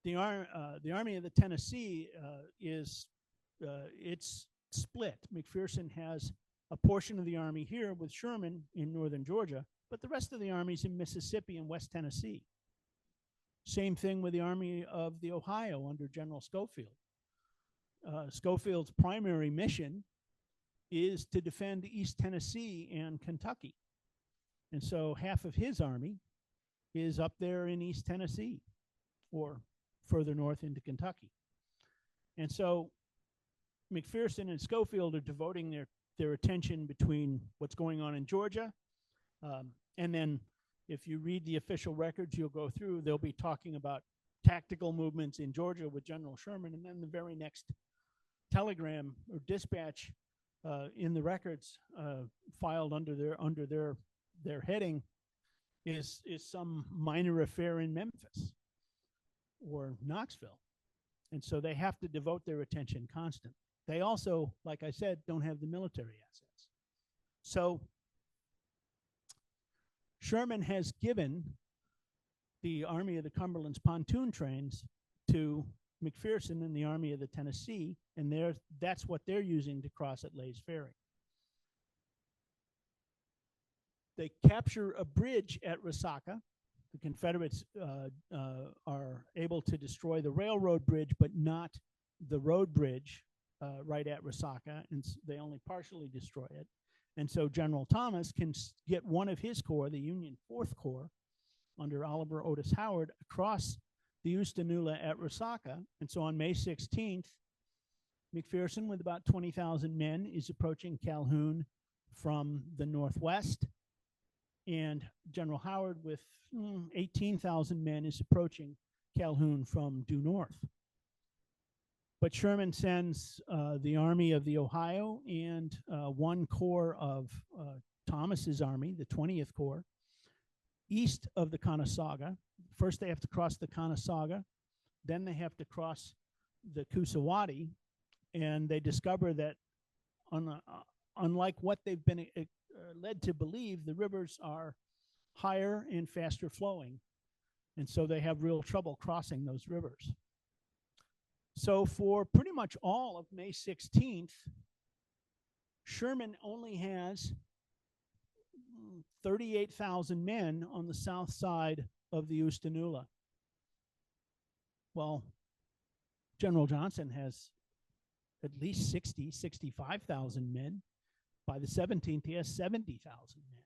The Army of the Tennessee it's split. McPherson has a portion of the army here with Sherman in northern Georgia, but the rest of the army's in Mississippi and West Tennessee. Same thing with the Army of the Ohio under General Schofield. Schofield's primary mission is to defend East Tennessee and Kentucky. And so half of his army is up there in East Tennessee or further north into Kentucky. And so McPherson and Schofield are devoting their attention between what's going on in Georgia. And then if you read the official records, you'll go through, they'll be talking about tactical movements in Georgia with General Sherman. And then the very next telegram or dispatch in the records filed under their heading is some minor affair in Memphis or Knoxville. And so they have to devote their attention constantly. They also, like I said, don't have the military assets. So Sherman has given the Army of the Cumberland's pontoon trains to McPherson and the Army of the Tennessee, and that's what they're using to cross at Lay's Ferry. They capture a bridge at Resaca. The Confederates are able to destroy the railroad bridge, but not the road bridge right at Resaca, and they only partially destroy it. And so General Thomas can get one of his corps, the Union 4th Corps, under Oliver Otis Howard across the Oostanula at Resaca. And so on May 16th, McPherson, with about 20,000 men, is approaching Calhoun from the northwest. And General Howard, with 18,000 men, is approaching Calhoun from due north. But Sherman sends the Army of the Ohio and one corps of Thomas's army, the 20th Corps, east of the Conasauga. First, they have to cross the Conasauga. Then they have to cross the Coosawattee. And they discover that unlike what they've been led to believe, the rivers are higher and faster flowing. And so they have real trouble crossing those rivers. So for pretty much all of May 16th, Sherman only has 38,000 men on the south side of the Oostanula. Well, General Johnson has at least 65,000 men. By the 17th, he has 70,000 men.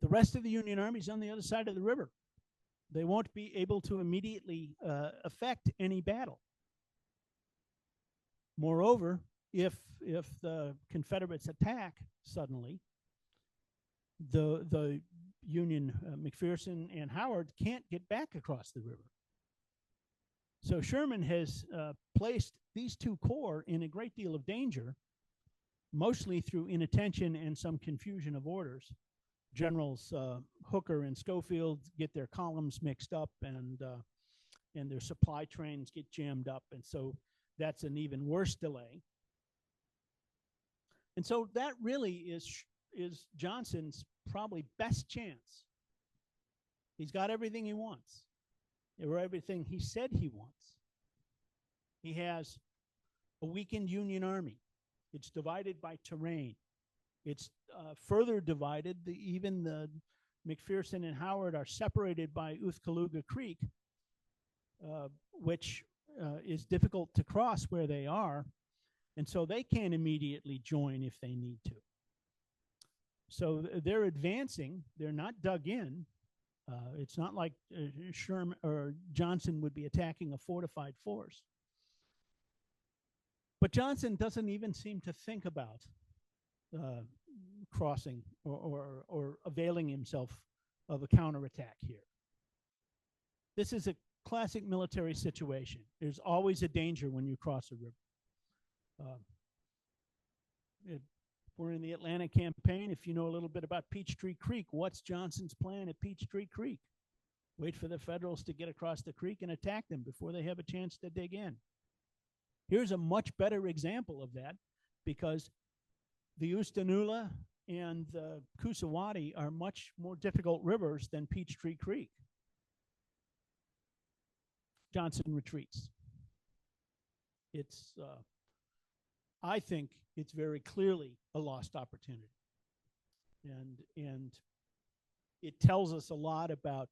The rest of the Union Army is on the other side of the river. They won't be able to immediately affect any battle. Moreover, if the Confederates attack suddenly, the Union, McPherson and Howard, can't get back across the river. So Sherman has placed these two corps in a great deal of danger, mostly through inattention and some confusion of orders. Generals Hooker and Schofield get their columns mixed up, and their supply trains get jammed up, and so that's an even worse delay. And so that really is Johnson's probably best chance. He's got everything he wants, or everything he said he wants. He has a weakened Union Army. It's divided by terrain. It's further divided. Even the McPherson and Howard are separated by Uthkaluga Creek, which is difficult to cross where they are. And so they can't immediately join if they need to. So they're advancing. They're not dug in. It's not like Sherman or Johnson would be attacking a fortified force. But Johnson doesn't even seem to think about crossing or availing himself of a counterattack here. This is a classic military situation. There's always a danger when you cross a river. If we're in the Atlanta campaign, if you know a little bit about Peachtree Creek, what's Johnson's plan at Peachtree Creek? Wait for the Federals to get across the creek and attack them before they have a chance to dig in. Here's a much better example of that, because the Oostanula and the Coosawattee are much more difficult rivers than Peachtree Creek. Johnson retreats. It's, I think it's very clearly a lost opportunity. And it tells us a lot about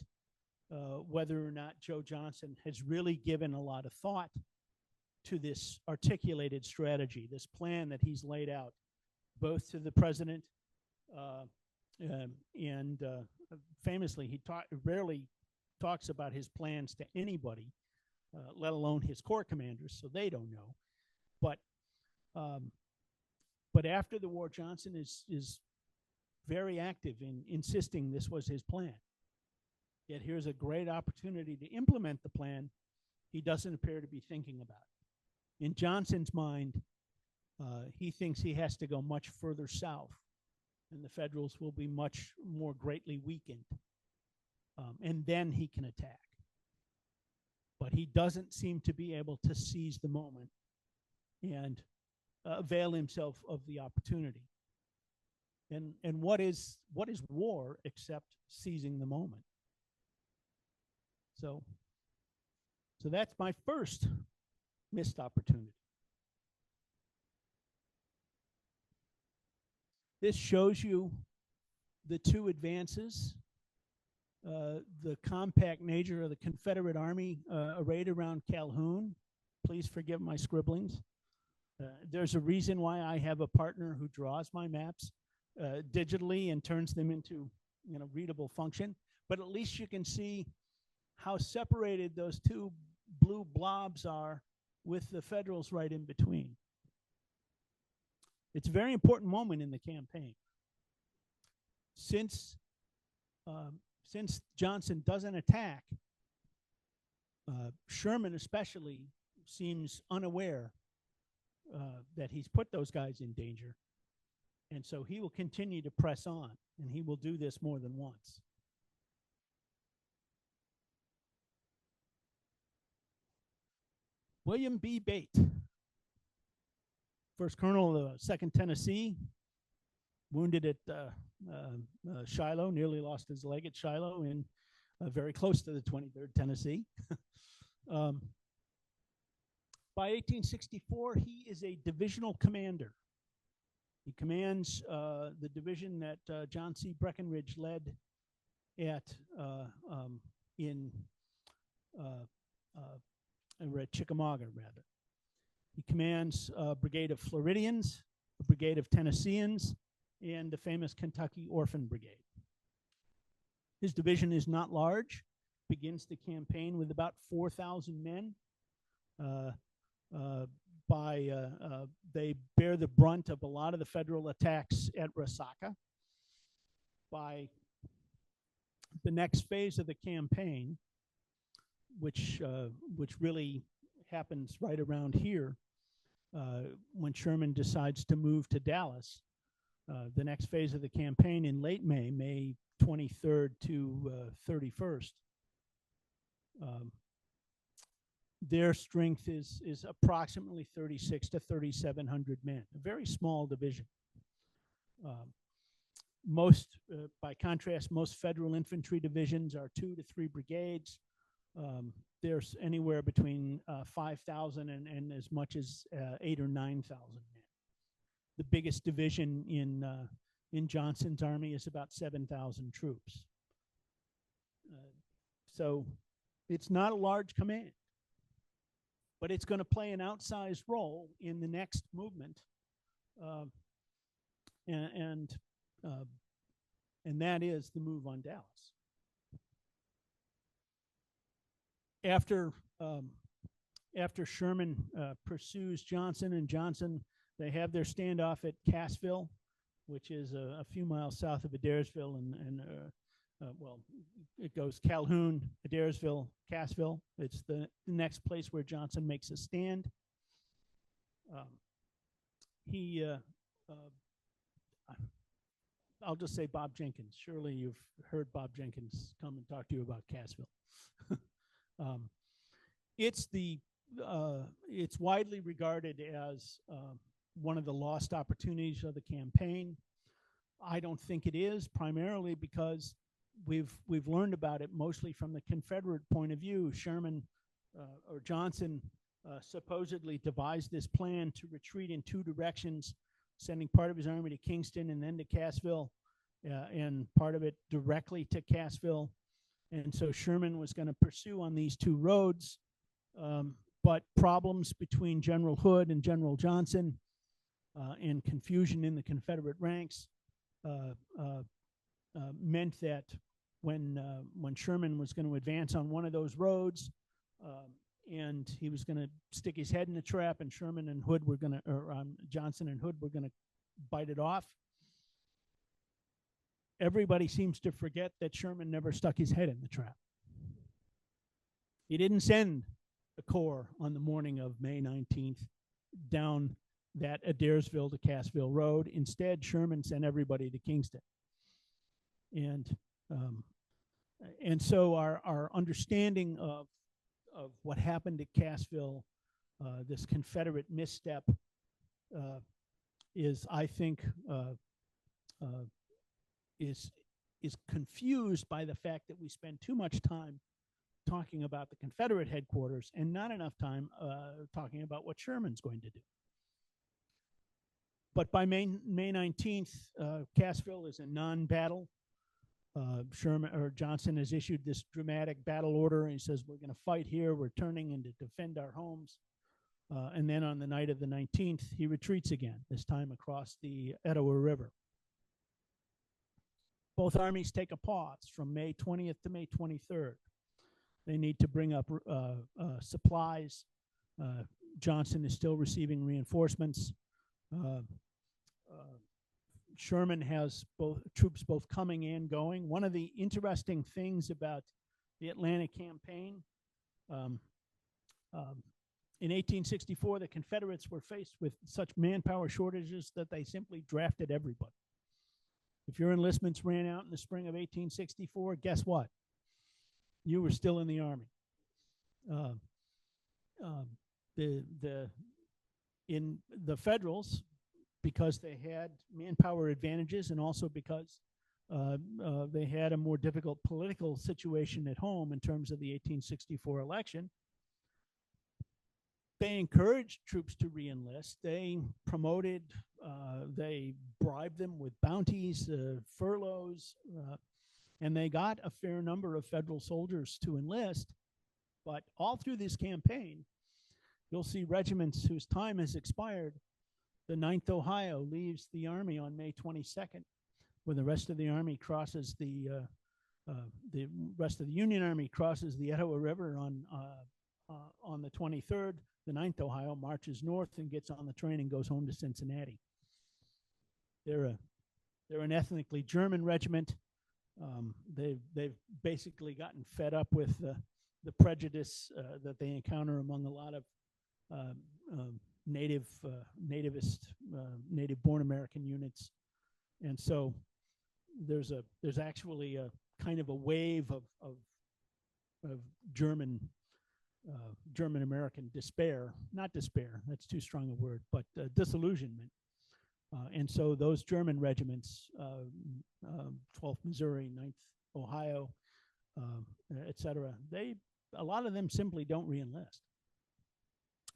whether or not Joe Johnson has really given a lot of thought to this articulated strategy, this plan that he's laid out, both to the president and famously, he rarely talks about his plans to anybody, let alone his corps commanders, so they don't know. But after the war, Johnson is very active in insisting this was his plan. Yet here's a great opportunity to implement the plan he doesn't appear to be thinking about. In Johnson's mind, he thinks he has to go much further south, and the Federals will be much more greatly weakened, and then he can attack. But he doesn't seem to be able to seize the moment and avail himself of the opportunity. And what is war except seizing the moment? So that's my first missed opportunity. This shows you the two advances, the compact nature of the Confederate Army arrayed around Calhoun. Please forgive my scribblings. There's a reason why I have a partner who draws my maps digitally and turns them into readable function, but at least you can see how separated those two blue blobs are with the Federals right in between. It's a very important moment in the campaign. Since Johnson doesn't attack, Sherman especially seems unaware that he's put those guys in danger. And so he will continue to press on, and he will do this more than once. William B. Bate, first colonel of the 2nd Tennessee, wounded at Shiloh, nearly lost his leg at Shiloh, in very close to the 23rd Tennessee. By 1864, he is a divisional commander. He commands the division that John C. Breckinridge led at Chickamauga, rather. He commands a brigade of Floridians, a brigade of Tennesseans, and the famous Kentucky Orphan Brigade. His division is not large, begins the campaign with about 4,000 men. They bear the brunt of a lot of the Federal attacks at Resaca. By the next phase of the campaign, which really happens right around here, when Sherman decides to move to Dallas, the next phase of the campaign in late May, May 23rd to 31st, their strength is approximately 3,600 to 3,700 men, a very small division. By contrast, most Federal infantry divisions are 2 to 3 brigades. There's anywhere between 5,000 and as much as 8,000 or 9,000 men. The biggest division in Johnson's army is about 7,000 troops. So it's not a large command, but it's going to play an outsized role in the next movement, and that is the move on Dallas. After Sherman pursues Johnson, and Johnson, they have their standoff at Cassville, which is a few miles south of Adairsville, well, it goes Calhoun, Adairsville, Cassville. It's the next place where Johnson makes a stand. I'll just say Bob Jenkins. Surely you've heard Bob Jenkins come and talk to you about Cassville. It's widely regarded as one of the lost opportunities of the campaign. I don't think it is, primarily because we've learned about it mostly from the Confederate point of view. Johnson supposedly devised this plan to retreat in 2 directions, sending part of his army to Kingston and then to Cassville, and part of it directly to Cassville. And so Sherman was going to pursue on these 2 roads, but problems between General Hood and General Johnson and confusion in the Confederate ranks meant that when Sherman was going to advance on one of those roads, and he was going to stick his head in the trap, and Sherman and Hood were going to, Johnson and Hood were going to bite it off. Everybody seems to forget that Sherman never stuck his head in the trap. He didn't send the Corps on the morning of May 19th down that Adairsville to Cassville road. Instead, Sherman sent everybody to Kingston. And so our understanding of what happened at Cassville, this Confederate misstep, is, I think, is confused by the fact that we spend too much time talking about the Confederate headquarters and not enough time talking about what Sherman's going to do. But by May 19th, Cassville is a non-battle. Johnson has issued this dramatic battle order, and he says, we're going to fight here, we're turning and to defend our homes. And then on the night of the 19th, he retreats again, this time across the Etowah River. Both armies take a pause from May 20th to May 23rd. They need to bring up supplies. Johnson is still receiving reinforcements. Sherman has troops both coming and going. One of the interesting things about the Atlantic campaign, in 1864, the Confederates were faced with such manpower shortages that they simply drafted everybody. If your enlistments ran out in the spring of 1864, guess what? You were still in the Army. In the Federals, because they had manpower advantages and also because they had a more difficult political situation at home in terms of the 1864 election, they encouraged troops to re-enlist. They promoted, they bribed them with bounties, furloughs, and they got a fair number of Federal soldiers to enlist. But all through this campaign, you'll see regiments whose time has expired. The 9th Ohio leaves the Army on May 22nd, when the rest of the Army crosses the rest of the Union Army crosses the Etowah River on the 23rd. The 9th Ohio marches north and gets on the train and goes home to Cincinnati. They're an ethnically German regiment. They've basically gotten fed up with the prejudice that they encounter among a lot of nativist, native-born American units, and so there's actually a kind of a wave of German American despair, not despair, that's too strong a word, but disillusionment. And so those German regiments, 12th Missouri, 9th Ohio, et cetera, a lot of them simply don't re-enlist.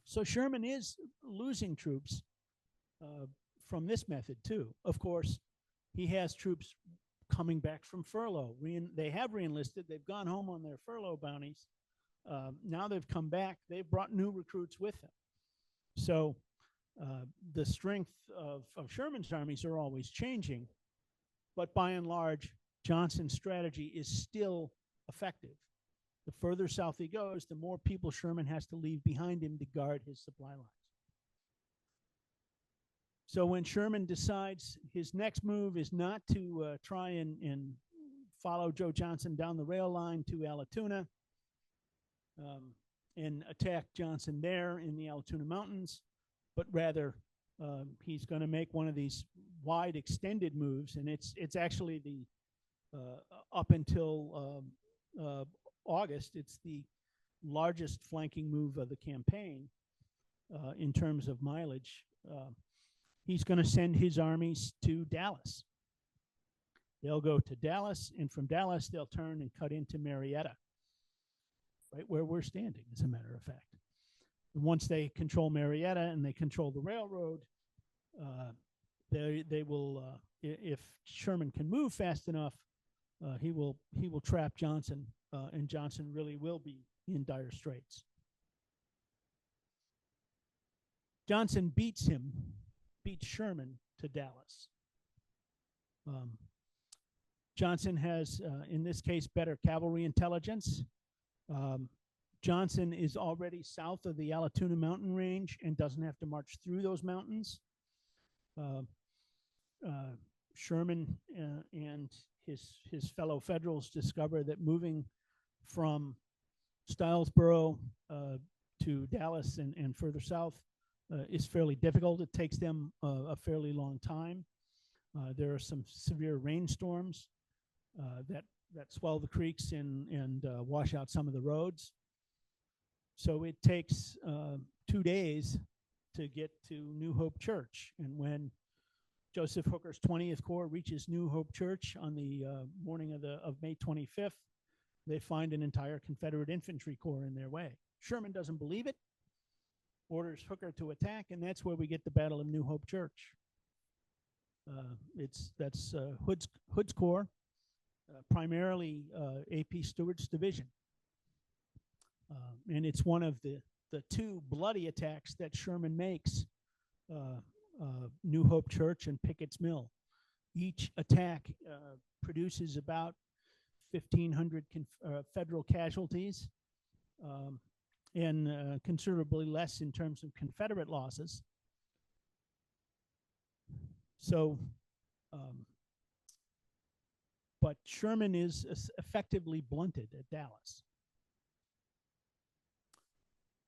So Sherman is losing troops from this method too. Of course, he has troops coming back from furlough. They have re-enlisted, they've gone home on their furlough bounties. Now they've come back, they've brought new recruits with them. So the strength of Sherman's armies are always changing, but by and large, Johnson's strategy is still effective. The further south he goes, the more people Sherman has to leave behind him to guard his supply lines. So when Sherman decides his next move is not to try and follow Joe Johnson down the rail line to Allatoona and attack Johnson there in the Allatoona Mountains, but rather he's going to make one of these wide extended moves, and it's actually the up until August, it's the largest flanking move of the campaign in terms of mileage. He's going to send his armies to Dallas. They'll go to Dallas, and from Dallas, they'll turn and cut into Marietta, right where we're standing, as a matter of fact. And once they control Marietta and they control the railroad, they will, if Sherman can move fast enough, he will trap Johnson, and Johnson really will be in dire straits. Johnson beats Sherman to Dallas. Johnson has, in this case, better cavalry intelligence. Johnson is already south of the Allatoona mountain range and doesn't have to march through those mountains. Sherman and his fellow Federals discover that moving from Stylesboro to Dallas and further south is fairly difficult. It takes them a fairly long time. There are some severe rainstorms that swell the creeks and wash out some of the roads. So it takes 2 days to get to New Hope Church. And when Joseph Hooker's 20th Corps reaches New Hope Church on the morning of May 25th, they find an entire Confederate infantry corps in their way. Sherman doesn't believe it, orders Hooker to attack, and that's where we get the Battle of New Hope Church. That's Hood's Corps, primarily A.P. Stewart's division. And it's one of the two bloody attacks that Sherman makes, New Hope Church and Pickett's Mill. Each attack produces about 1,500 federal casualties, and considerably less in terms of Confederate losses. So, but Sherman is effectively blunted at Dallas.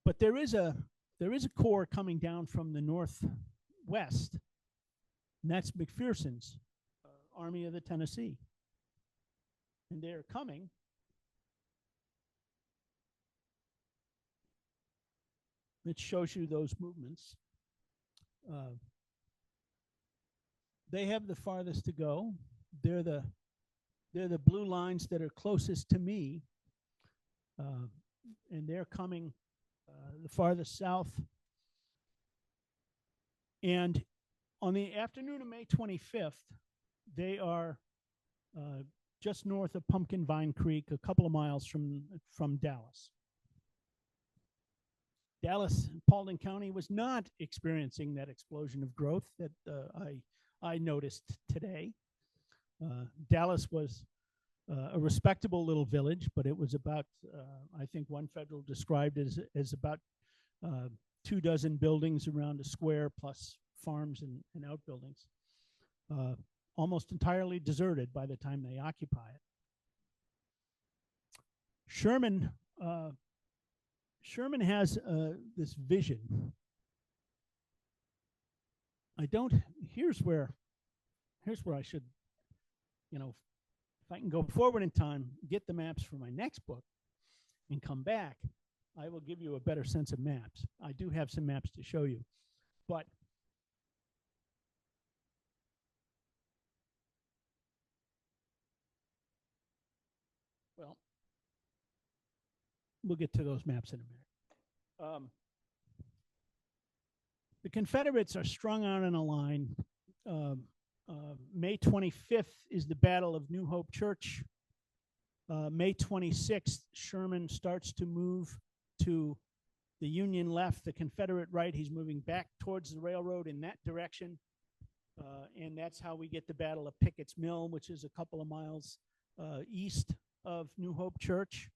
But there is a corps coming down from the northwest, and that's McPherson's Army of the Tennessee. And they're coming. It shows you those movements. They have the farthest to go. They're the blue lines that are closest to me, and they're coming the farthest south. And on the afternoon of May 25th, they are just north of Pumpkin Vine Creek, a couple of miles from Dallas. Dallas, Paulding County was not experiencing that explosion of growth that I noticed today. Dallas was a respectable little village, but it was about, I think one federal described it as about 24 buildings around a square plus farms and outbuildings. Almost entirely deserted by the time they occupy it. Sherman has this vision. Here's where I should, if I can go forward in time, get the maps for my next book and come back, I will give you a better sense of maps. I do have some maps to show you, but well, we'll get to those maps in a minute. The Confederates are strung out in a line. May 25th is the Battle of New Hope Church. May 26th, Sherman starts to move to the Union left, the Confederate right. He's moving back towards the railroad in that direction. And that's how we get the Battle of Pickett's Mill, which is a couple of miles east of New Hope Church.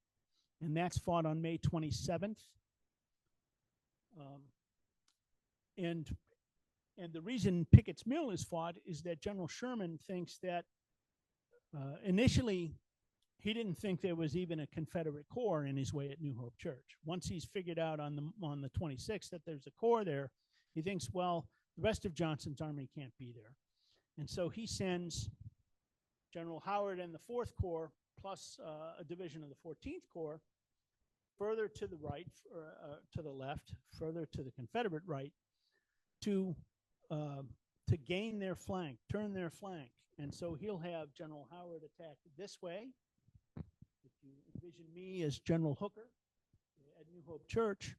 And that's fought on May 27th. And the reason Pickett's Mill is fought is that General Sherman thinks that initially he didn't think there was even a Confederate corps in his way at New Hope Church. Once he's figured out on the 26th that there's a corps there, he thinks, well, the rest of Johnson's army can't be there. And so he sends General Howard and the 4th Corps plus a division of the 14th Corps further to the right, to the left, further to the Confederate right, to gain their flank, turn their flank. And so he'll have General Howard attack this way. If you envision me as General Hooker at New Hope Church.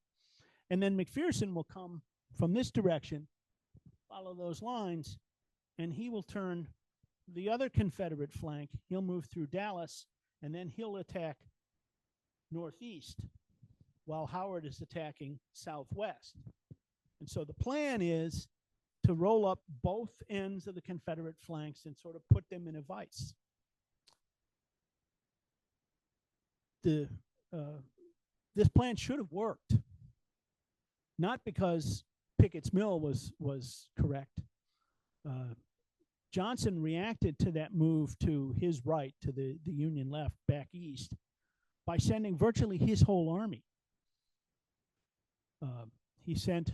And then McPherson will come from this direction, follow those lines, and he will turn the other Confederate flank. He'll move through Dallas, and then he'll attack northeast while Howard is attacking southwest. And so the plan is to roll up both ends of the Confederate flanks and sort of put them in a vise. This plan should have worked, not because Pickett's Mill was correct. Johnson reacted to that move to his right, to the Union left, back east, by sending virtually his whole army. He sent,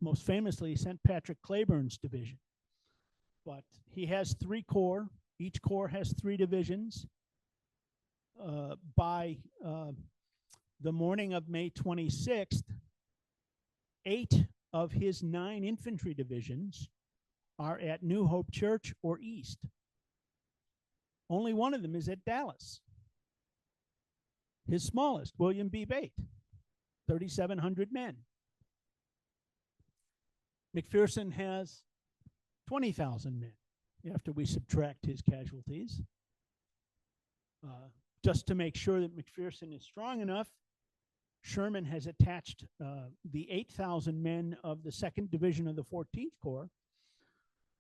most famously, he sent Patrick Cleburne's division. But he has 3 corps. Each corps has 3 divisions. By the morning of May 26th, 8 of his 9 infantry divisions are at New Hope Church or east. Only one of them is at Dallas. His smallest, William B. Bate, 3,700 men. McPherson has 20,000 men after we subtract his casualties. Just to make sure that McPherson is strong enough, Sherman has attached the 8,000 men of the 2nd Division of the 14th Corps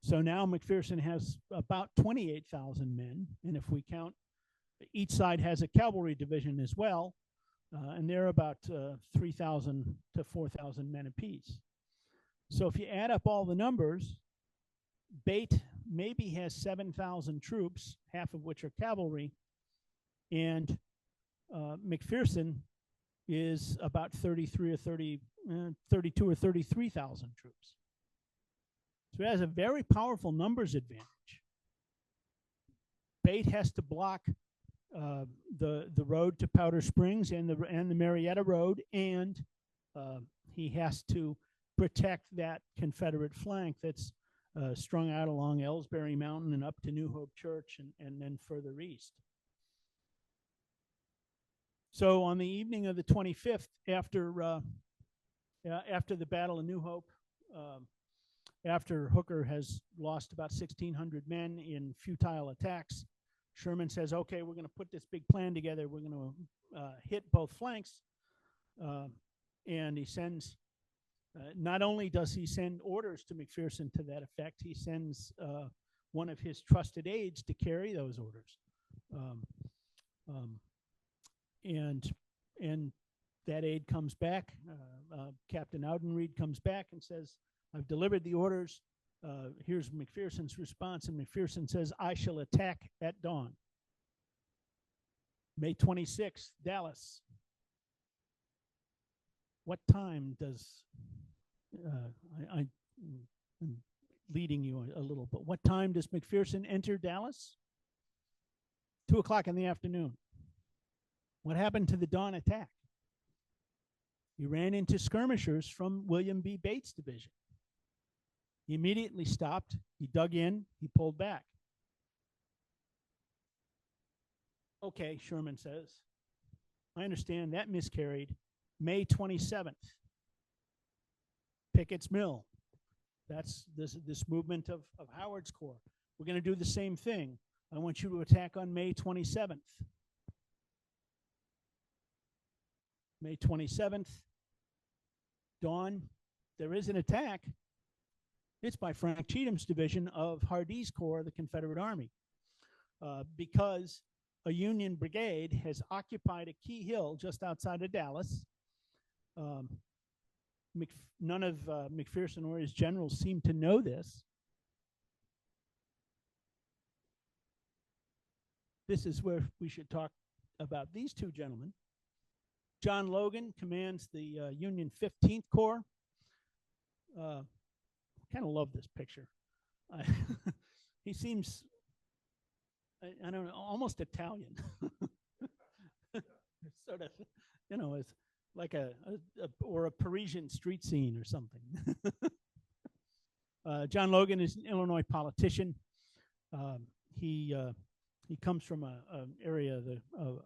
So now McPherson has about 28,000 men. And if we count, each side has a cavalry division as well. And they're about 3,000 to 4,000 men apiece. So if you add up all the numbers, Bate maybe has 7,000 troops, half of which are cavalry, and McPherson is about 32 or 33,000 troops. So it has a very powerful numbers advantage. Bate has to block the road to Powder Springs and the Marietta Road, and he has to protect that Confederate flank that's strung out along Ellsbury Mountain and up to New Hope Church and then further east. So on the evening of the 25th, after the Battle of New Hope, after Hooker has lost about 1,600 men in futile attacks, Sherman says, okay, we're going to put this big plan together. We're going to hit both flanks. And he sends, not only does he send orders to McPherson to that effect, he sends one of his trusted aides to carry those orders. And that aide comes back, Captain Audenried comes back and says, I've delivered the orders. Here's McPherson's response, and McPherson says, I shall attack at dawn. May 26th, Dallas. What time does, I'm leading you a little, but what time does McPherson enter Dallas? 2 o'clock in the afternoon. What happened to the dawn attack? He ran into skirmishers from William B. Bates' division. He immediately stopped, he dug in, he pulled back. Okay, Sherman says, I understand that miscarried. May 27th, Pickett's Mill. That's this movement of Howard's Corps. We're going to do the same thing. I want you to attack on May 27th. May 27th, dawn, there is an attack. It's by Frank Cheatham's division of Hardee's Corps, the Confederate Army, because a Union brigade has occupied a key hill just outside of Dallas. None of McPherson or his generals seem to know this. This is where we should talk about these two gentlemen. John Logan commands the Union 15th Corps. Kind of love this picture. He seems, I don't know, almost Italian. Sort of, you know, it's like a Parisian street scene or something. John Logan is an Illinois politician. He comes from an area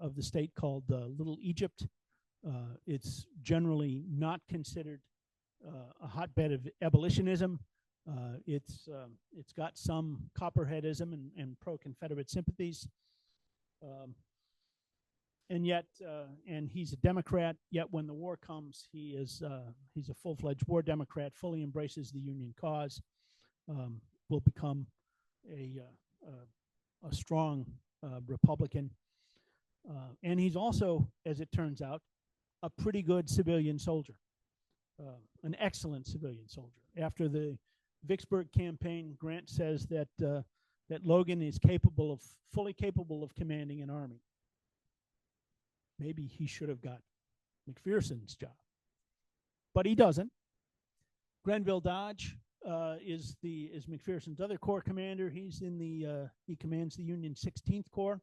of the state called Little Egypt. It's generally not considered a hotbed of abolitionism. It's got some Copperheadism and pro-Confederate sympathies, and yet, and he's a Democrat. Yet, when the war comes, he's a full-fledged war Democrat. Fully embraces the Union cause. Will become a strong Republican, and he's also, as it turns out, a pretty good civilian soldier, an excellent civilian soldier. After the Vicksburg campaign, Grant says that that Logan is fully capable of commanding an army. Maybe he should have got McPherson's job, but he doesn't. Grenville Dodge is McPherson's other corps commander. He's in he commands the Union 16th Corps.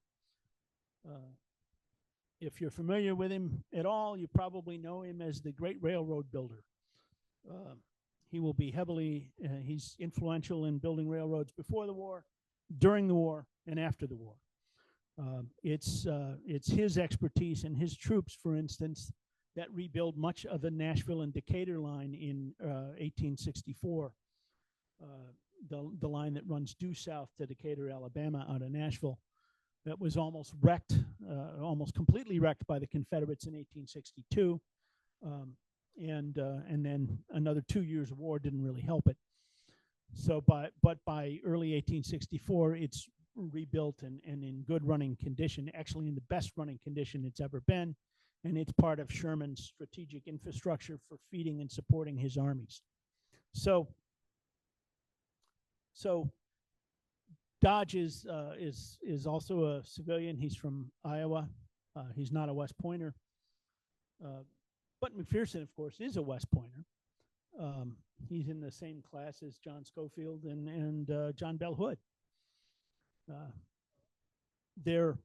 If you're familiar with him at all, you probably know him as the great railroad builder. He will be he's influential in building railroads before the war, during the war, and after the war. It's his expertise and his troops, for instance, that rebuild much of the Nashville and Decatur line in 1864. The line that runs due south to Decatur, Alabama, out of Nashville, that was almost wrecked, almost completely wrecked by the Confederates in 1862. And then another 2 years of war didn't really help it. But by early 1864, it's rebuilt and in good running condition, actually in the best running condition it's ever been. And it's part of Sherman's strategic infrastructure for feeding and supporting his armies. So Dodge is also a civilian. He's from Iowa. He's not a West Pointer. But McPherson, of course, is a West Pointer. He's in the same class as John Schofield and John Bell Hood. They're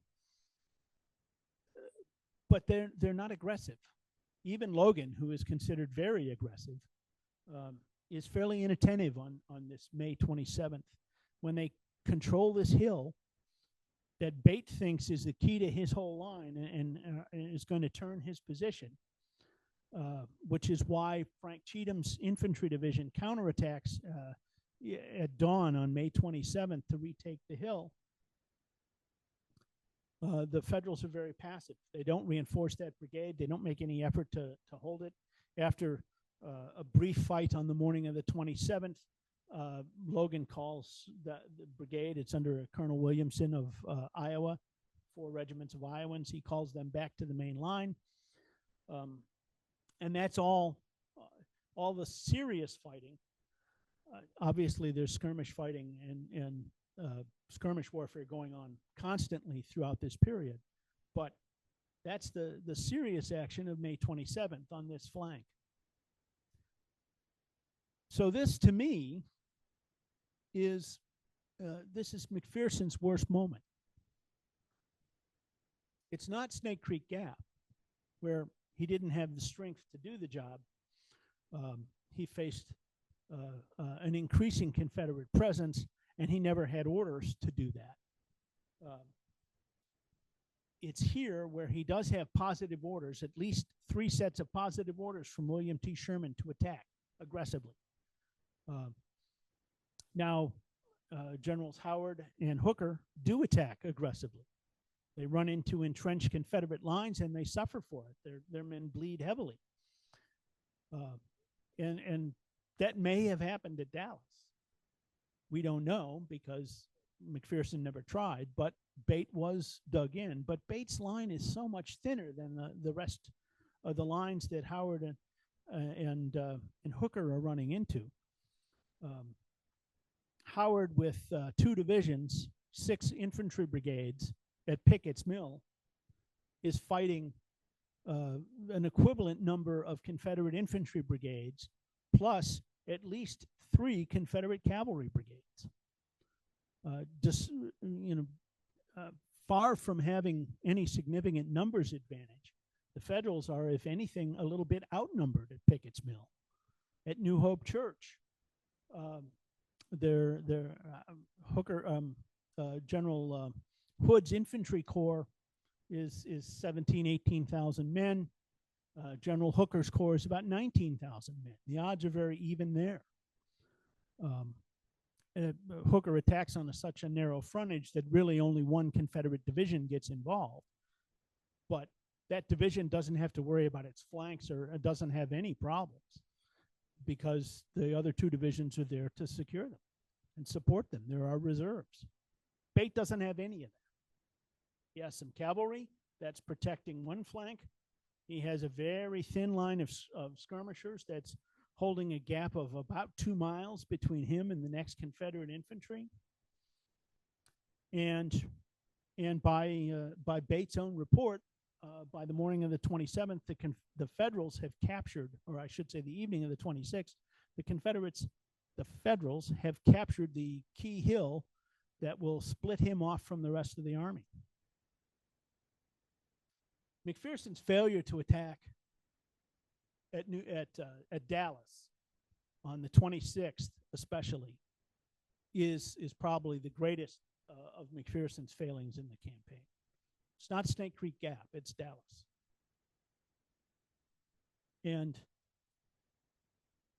not aggressive. Even Logan, who is considered very aggressive, is fairly inattentive on this May 27th when they control this hill that Bate thinks is the key to his whole line and is going to turn his position, which is why Frank Cheatham's infantry division counterattacks at dawn on May 27th to retake the hill. The Federals are very passive. They don't reinforce that brigade. They don't make any effort to hold it. After a brief fight on the morning of the 27th, Logan calls the brigade. It's under Colonel Williamson of Iowa, 4 regiments of Iowans. He calls them back to the main line. And that's all the serious fighting. Obviously, there's skirmish fighting and skirmish warfare going on constantly throughout this period. But that's the serious action of May 27th on this flank. So this, to me, is McPherson's worst moment. It's not Snake Creek Gap, where he didn't have the strength to do the job. He faced an increasing Confederate presence, and he never had orders to do that. It's here where he does have positive orders, at least 3 sets of positive orders from William T. Sherman to attack aggressively. Now, Generals Howard and Hooker do attack aggressively. They run into entrenched Confederate lines and they suffer for it. Their men bleed heavily. And that may have happened at Dallas. We don't know because McPherson never tried, but Bate was dug in. But Bate's line is so much thinner than the rest of the lines that Howard and Hooker are running into. Howard, with 2 divisions, 6 infantry brigades at Pickett's Mill, is fighting an equivalent number of Confederate infantry brigades, plus at least 3 Confederate cavalry brigades. Far from having any significant numbers advantage, the Federals are, if anything, a little bit outnumbered at Pickett's Mill. At New Hope Church, General Hood's infantry corps is 18,000 men. General Hooker's corps is about 19,000 men. The odds are very even there. Hooker attacks on such a narrow frontage that really only 1 Confederate division gets involved. But that division doesn't have to worry about its flanks or it doesn't have any problems because the other 2 divisions are there to secure them and support them. There are reserves. Bate doesn't have any of that. He has some cavalry that's protecting one flank. He has a very thin line of skirmishers that's holding a gap of about 2 miles between him and the next Confederate infantry. And by Bate's own report, by the morning of the 27th, the Federals have captured, or I should say the evening of the 26th, the Federals have captured the key hill that will split him off from the rest of the army. McPherson's failure to attack at Dallas on the 26th, especially, is probably the greatest of McPherson's failings in the campaign. It's not Snake Creek Gap, it's Dallas. And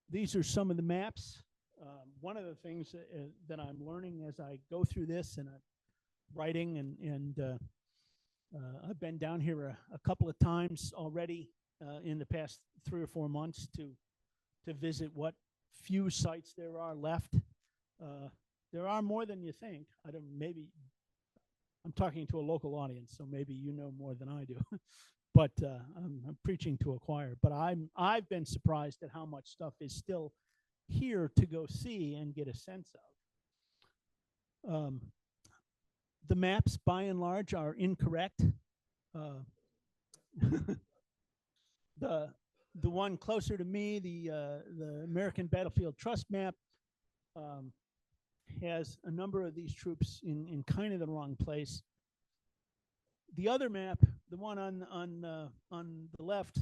these are some of the maps. One of the things that I'm learning as I go through this and I'm writing, and I've been down here a couple of times already in the past 3 or 4 months to visit what few sites there are left There are more than you think. I don't, maybe I'm talking to a local audience, so maybe you know more than I do. But I'm preaching to a choir. But I've been surprised at how much stuff is still here to go see and get a sense of. The maps, by and large, are incorrect. The one closer to me, the American Battlefield Trust map, has a number of these troops in kind of the wrong place. The other map, the one on the left,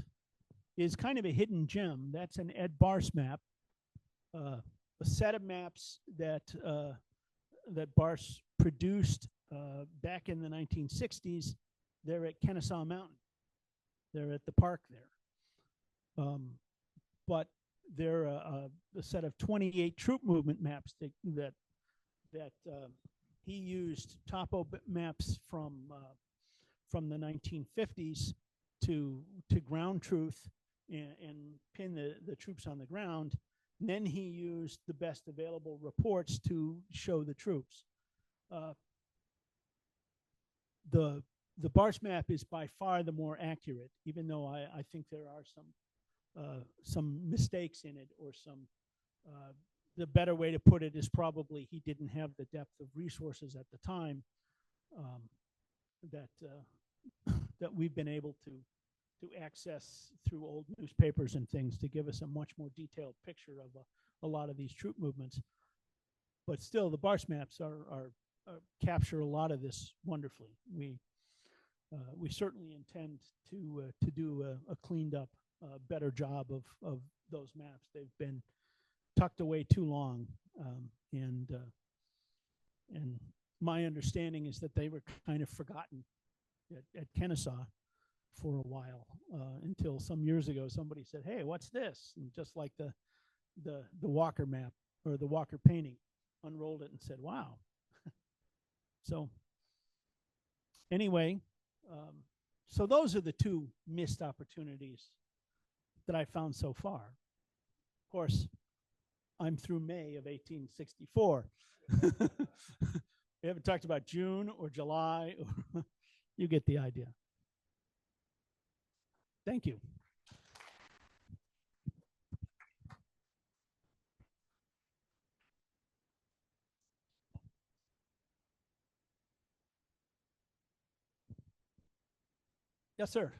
is kind of a hidden gem. That's an Ed Barse map, a set of maps that that Barse produced back in the 1960s. They're at Kennesaw Mountain. They're at the park there. But they're a set of 28 troop movement maps that he used topo maps from the 1950s to ground truth and pin the troops on the ground. And then he used the best available reports to show the troops. The Barse map is by far the more accurate, even though I think there are some mistakes in it, or some. The better way to put it is probably he didn't have the depth of resources at the time that we've been able to access through old newspapers and things to give us a much more detailed picture of a lot of these troop movements. But still, the Barse maps are capture a lot of this wonderfully. We certainly intend to do a cleaned up, better job of those maps. They've been tucked away too long, and my understanding is that they were kind of forgotten at Kennesaw for a while, until some years ago somebody said, "Hey, what's this?" And just like the Walker map or the Walker painting, unrolled it and said, "Wow." So anyway, so those are the two missed opportunities that I found so far. Of course, I'm through May of 1864. We haven't talked about June or July. Or you get the idea. Thank you. Yes, sir.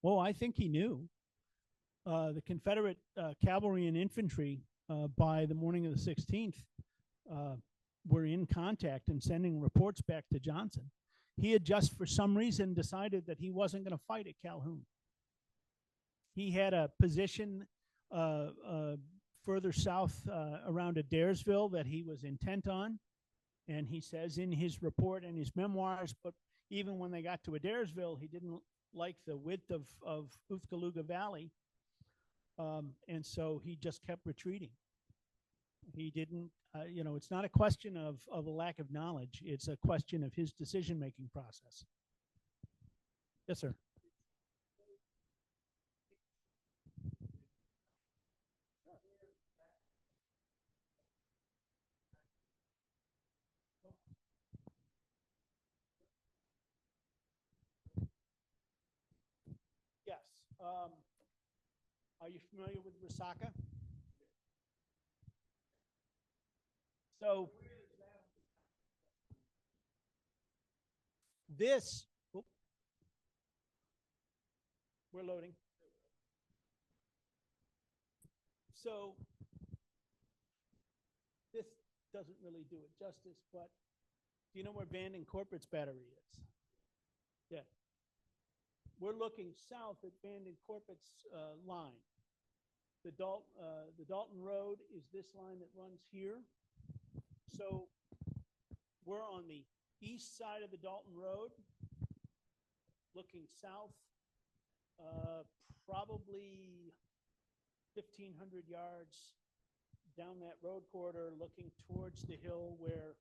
Well, I think he knew. The Confederate cavalry and infantry, by the morning of the 16th, were in contact and sending reports back to Johnson. He had just, for some reason, decided that he wasn't going to fight at Calhoun. He had a position further south around Adairsville that he was intent on. And he says in his report and his memoirs, but even when they got to Adairsville, he didn't like the width of Uthgaluga Valley. And so he just kept retreating. He didn't, it's not a question of a lack of knowledge. It's a question of his decision-making process. Yes, sir. Yes. Are you familiar with Resaca? So this, we're loading. So this doesn't really do it justice, but do you know where Vanden Corporate's battery is? Yeah. We're looking south at Vanden Corporate's line. The Dalton Road is this line that runs here. So we're on the east side of the Dalton Road, looking south, probably 1,500 yards down that road corridor, looking towards the hill where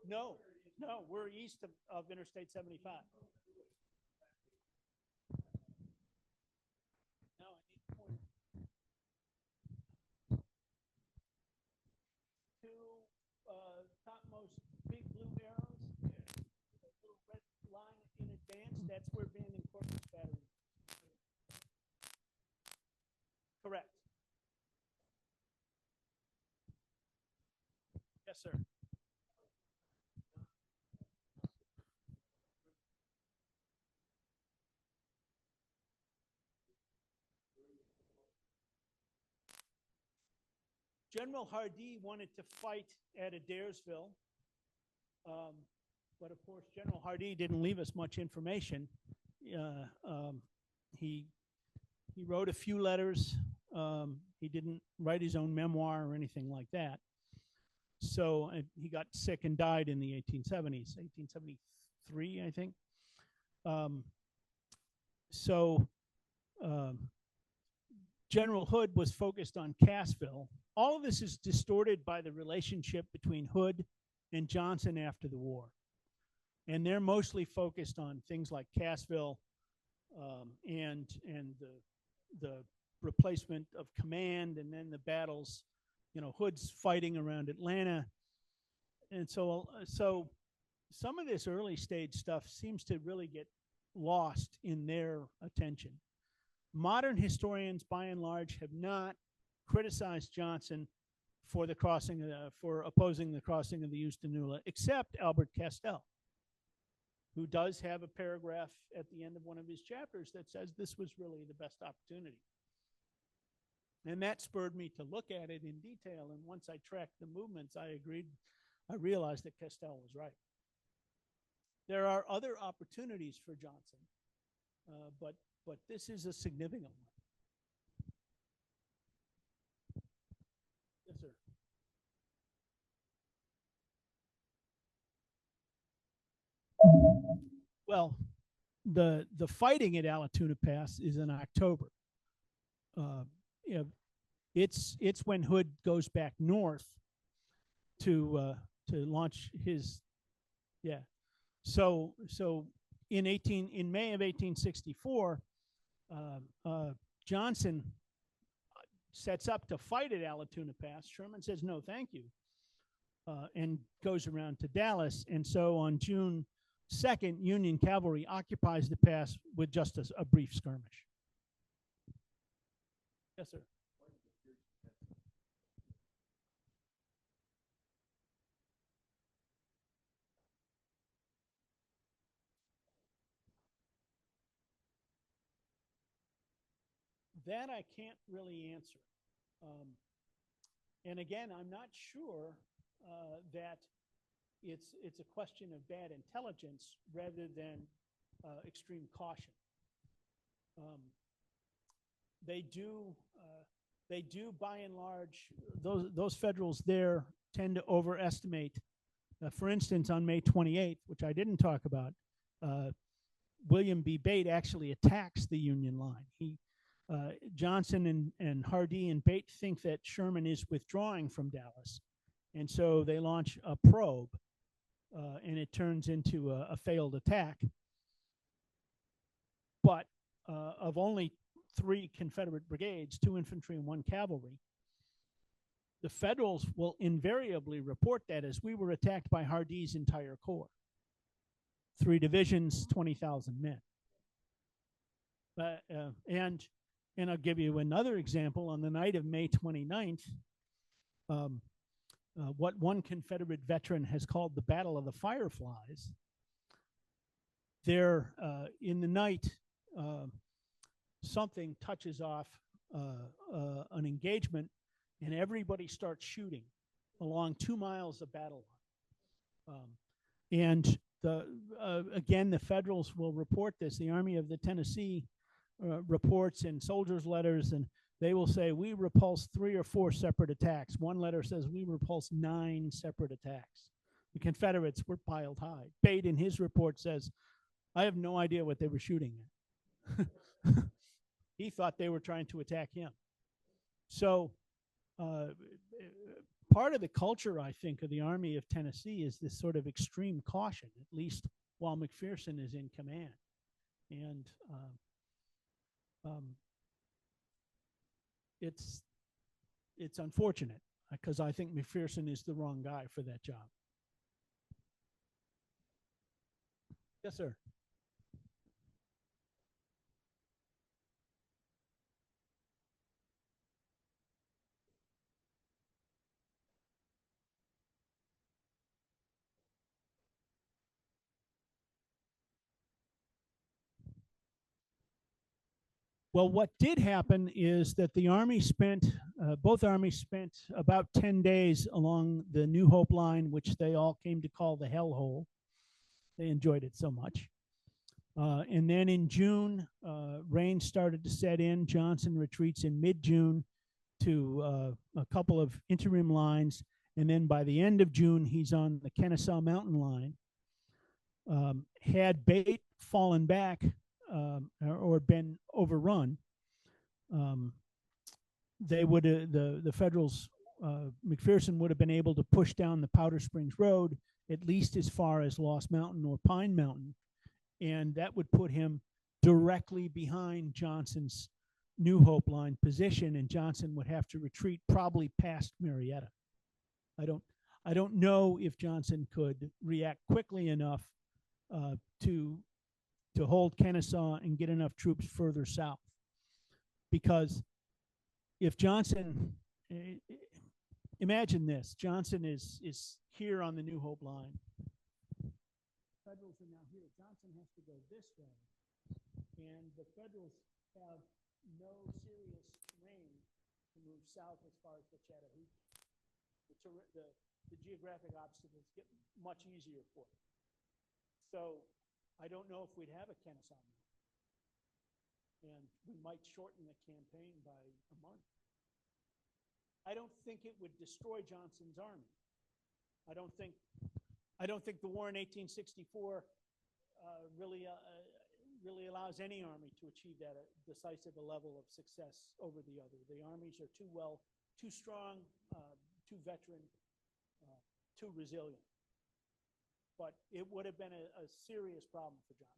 no, we're east of Interstate 75. No, I need to point two topmost big blue arrows. A little red line in advance. That's where Vanden Corpus Battery. Correct. Yes, sir. General Hardee wanted to fight at Adairsville, but of course, General Hardee didn't leave us much information. He wrote a few letters. He didn't write his own memoir or anything like that. So he got sick and died in the 1870s, 1873, I think. General Hood was focused on Cassville. All of this is distorted by the relationship between Hood and Johnson after the war. And they're mostly focused on things like Cassville and the replacement of command, and then the battles. You know, Hood's fighting around Atlanta. And so some of this early stage stuff seems to really get lost in their attention. Modern historians, by and large, have not criticized Johnson for the crossing, for opposing the crossing of the Eustanuila, except Albert Castell, who does have a paragraph at the end of one of his chapters that says this was really the best opportunity. And that spurred me to look at it in detail. And once I tracked the movements, I realized that Castell was right. There are other opportunities for Johnson, but this is a significant one. Yes, sir. Well, the fighting at Allatoona Pass is in October. It's when Hood goes back north to launch his, yeah. So in May of 1864, Johnson sets up to fight at Allatoona Pass. Sherman says no, thank you, and goes around to Dallas. And so on June 2nd, Union cavalry occupies the pass with just a brief skirmish. Yes, sir. That I can't really answer. And again, I'm not sure that it's a question of bad intelligence rather than extreme caution. They do by and large, those Federals there tend to overestimate. For instance, on May 28th, which I didn't talk about, William B. Bate actually attacks the Union line. Johnson and Hardee and Bate think that Sherman is withdrawing from Dallas. And so they launch a probe, and it turns into a failed attack. But of only 3 Confederate brigades, 2 infantry and 1 cavalry, the Federals will invariably report that as we were attacked by Hardee's entire corps. 3 divisions, 20,000 men. And I'll give you another example. On the night of May 29th, what one Confederate veteran has called the Battle of the Fireflies, there in the night, something touches off an engagement, and everybody starts shooting along 2 miles of battle line. And again, the Federals will report this. The Army of the Tennessee reports in soldiers' letters, and they will say we repulsed 3 or 4 separate attacks. One letter says we repulsed 9 separate attacks. The Confederates were piled high. Bate in his report says, I have no idea what they were shooting at. He thought they were trying to attack him. So part of the culture, I think, of the Army of Tennessee is this sort of extreme caution, at least while McPherson is in command. And it's unfortunate because I think McPherson is the wrong guy for that job. Yes, sir. Well, what did happen is that the Army spent, both armies spent about 10 days along the New Hope line, which they all came to call the hellhole. They enjoyed it so much. And then in June, rain started to set in. Johnson retreats in mid-June to a couple of interim lines. And then by the end of June, he's on the Kennesaw Mountain line. Had Bate fallen back or been overrun, they would the Federals, McPherson would have been able to push down the Powder Springs Road at least as far as Lost Mountain or Pine Mountain, and that would put him directly behind Johnson's New Hope line position, and Johnson would have to retreat probably past Marietta. I don't know if Johnson could react quickly enough to hold Kennesaw and get enough troops further south. Because if Johnson, imagine this, Johnson is here on the New Hope line. Federals are now here. Johnson has to go this way. And the Federals have no serious range to move south as far as the Chattahoochee. The geographic obstacles get much easier for them. So I don't know if we'd have a Kennesaw Mountain. And we might shorten the campaign by a month. I don't think it would destroy Johnson's army. I don't think the war in 1864 really allows any army to achieve that decisive a level of success over the other. The armies are too strong, too veteran, too resilient. But it would have been a serious problem for Johnson.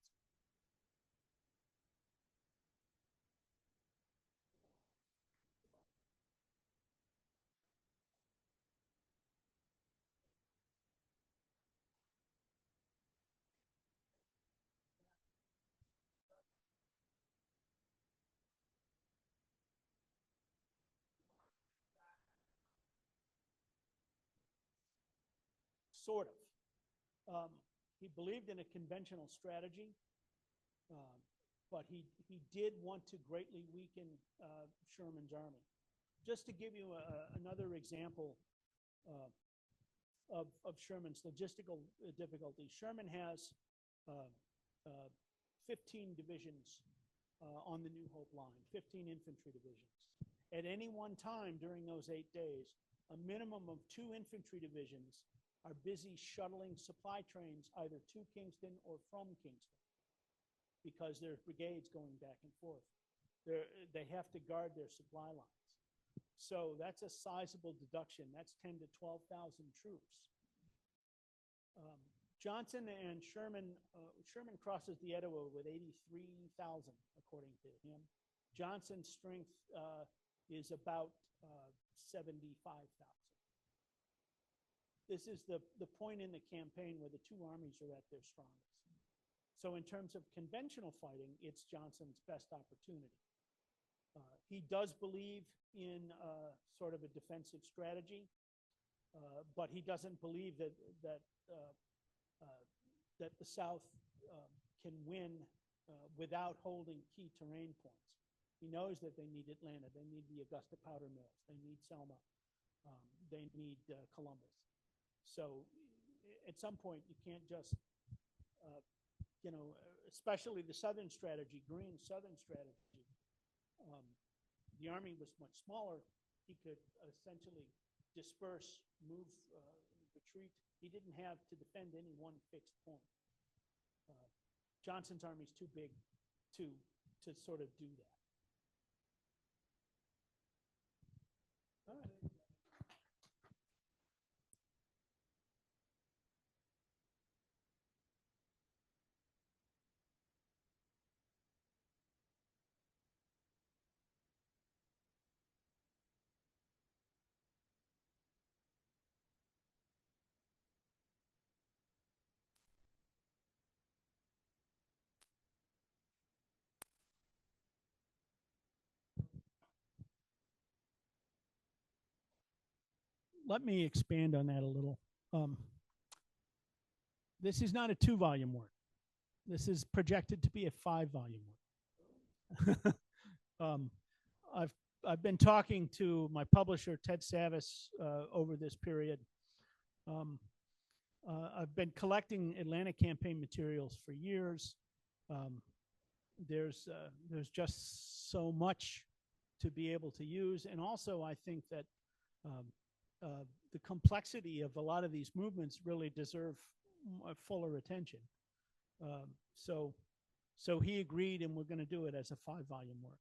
Sort of. He believed in a conventional strategy, but he did want to greatly weaken Sherman's army. Just to give you another example of Sherman's logistical difficulties, Sherman has 15 divisions on the New Hope line, 15 infantry divisions. At any one time during those 8 days, a minimum of 2 infantry divisions are busy shuttling supply trains either to Kingston or from Kingston because there's brigades going back and forth. They have to guard their supply lines. So that's a sizable deduction. That's 10 to 12,000 troops. Johnson and Sherman crosses the Etowah with 83,000, according to him. Johnson's strength is about 75,000. This is the point in the campaign where the two armies are at their strongest. So in terms of conventional fighting, it's Johnson's best opportunity. He does believe in sort of a defensive strategy, but he doesn't believe that the South can win without holding key terrain points. He knows that they need Atlanta, they need the Augusta powder mills, they need Selma, they need Columbus. So at some point you can't just, especially the Southern strategy, Greene's Southern strategy, the army was much smaller, he could essentially disperse, move, retreat. He didn't have to defend any one fixed point. Johnson's army is too big to sort of do that. All right. Let me expand on that a little. This is not a 2-volume work. This is projected to be a 5-volume work. I've been talking to my publisher, Ted Savis, over this period. I've been collecting Atlantic campaign materials for years. There's just so much to be able to use. And also, I think that the complexity of a lot of these movements really deserve fuller attention. So he agreed, and we're going to do it as a 5-volume work.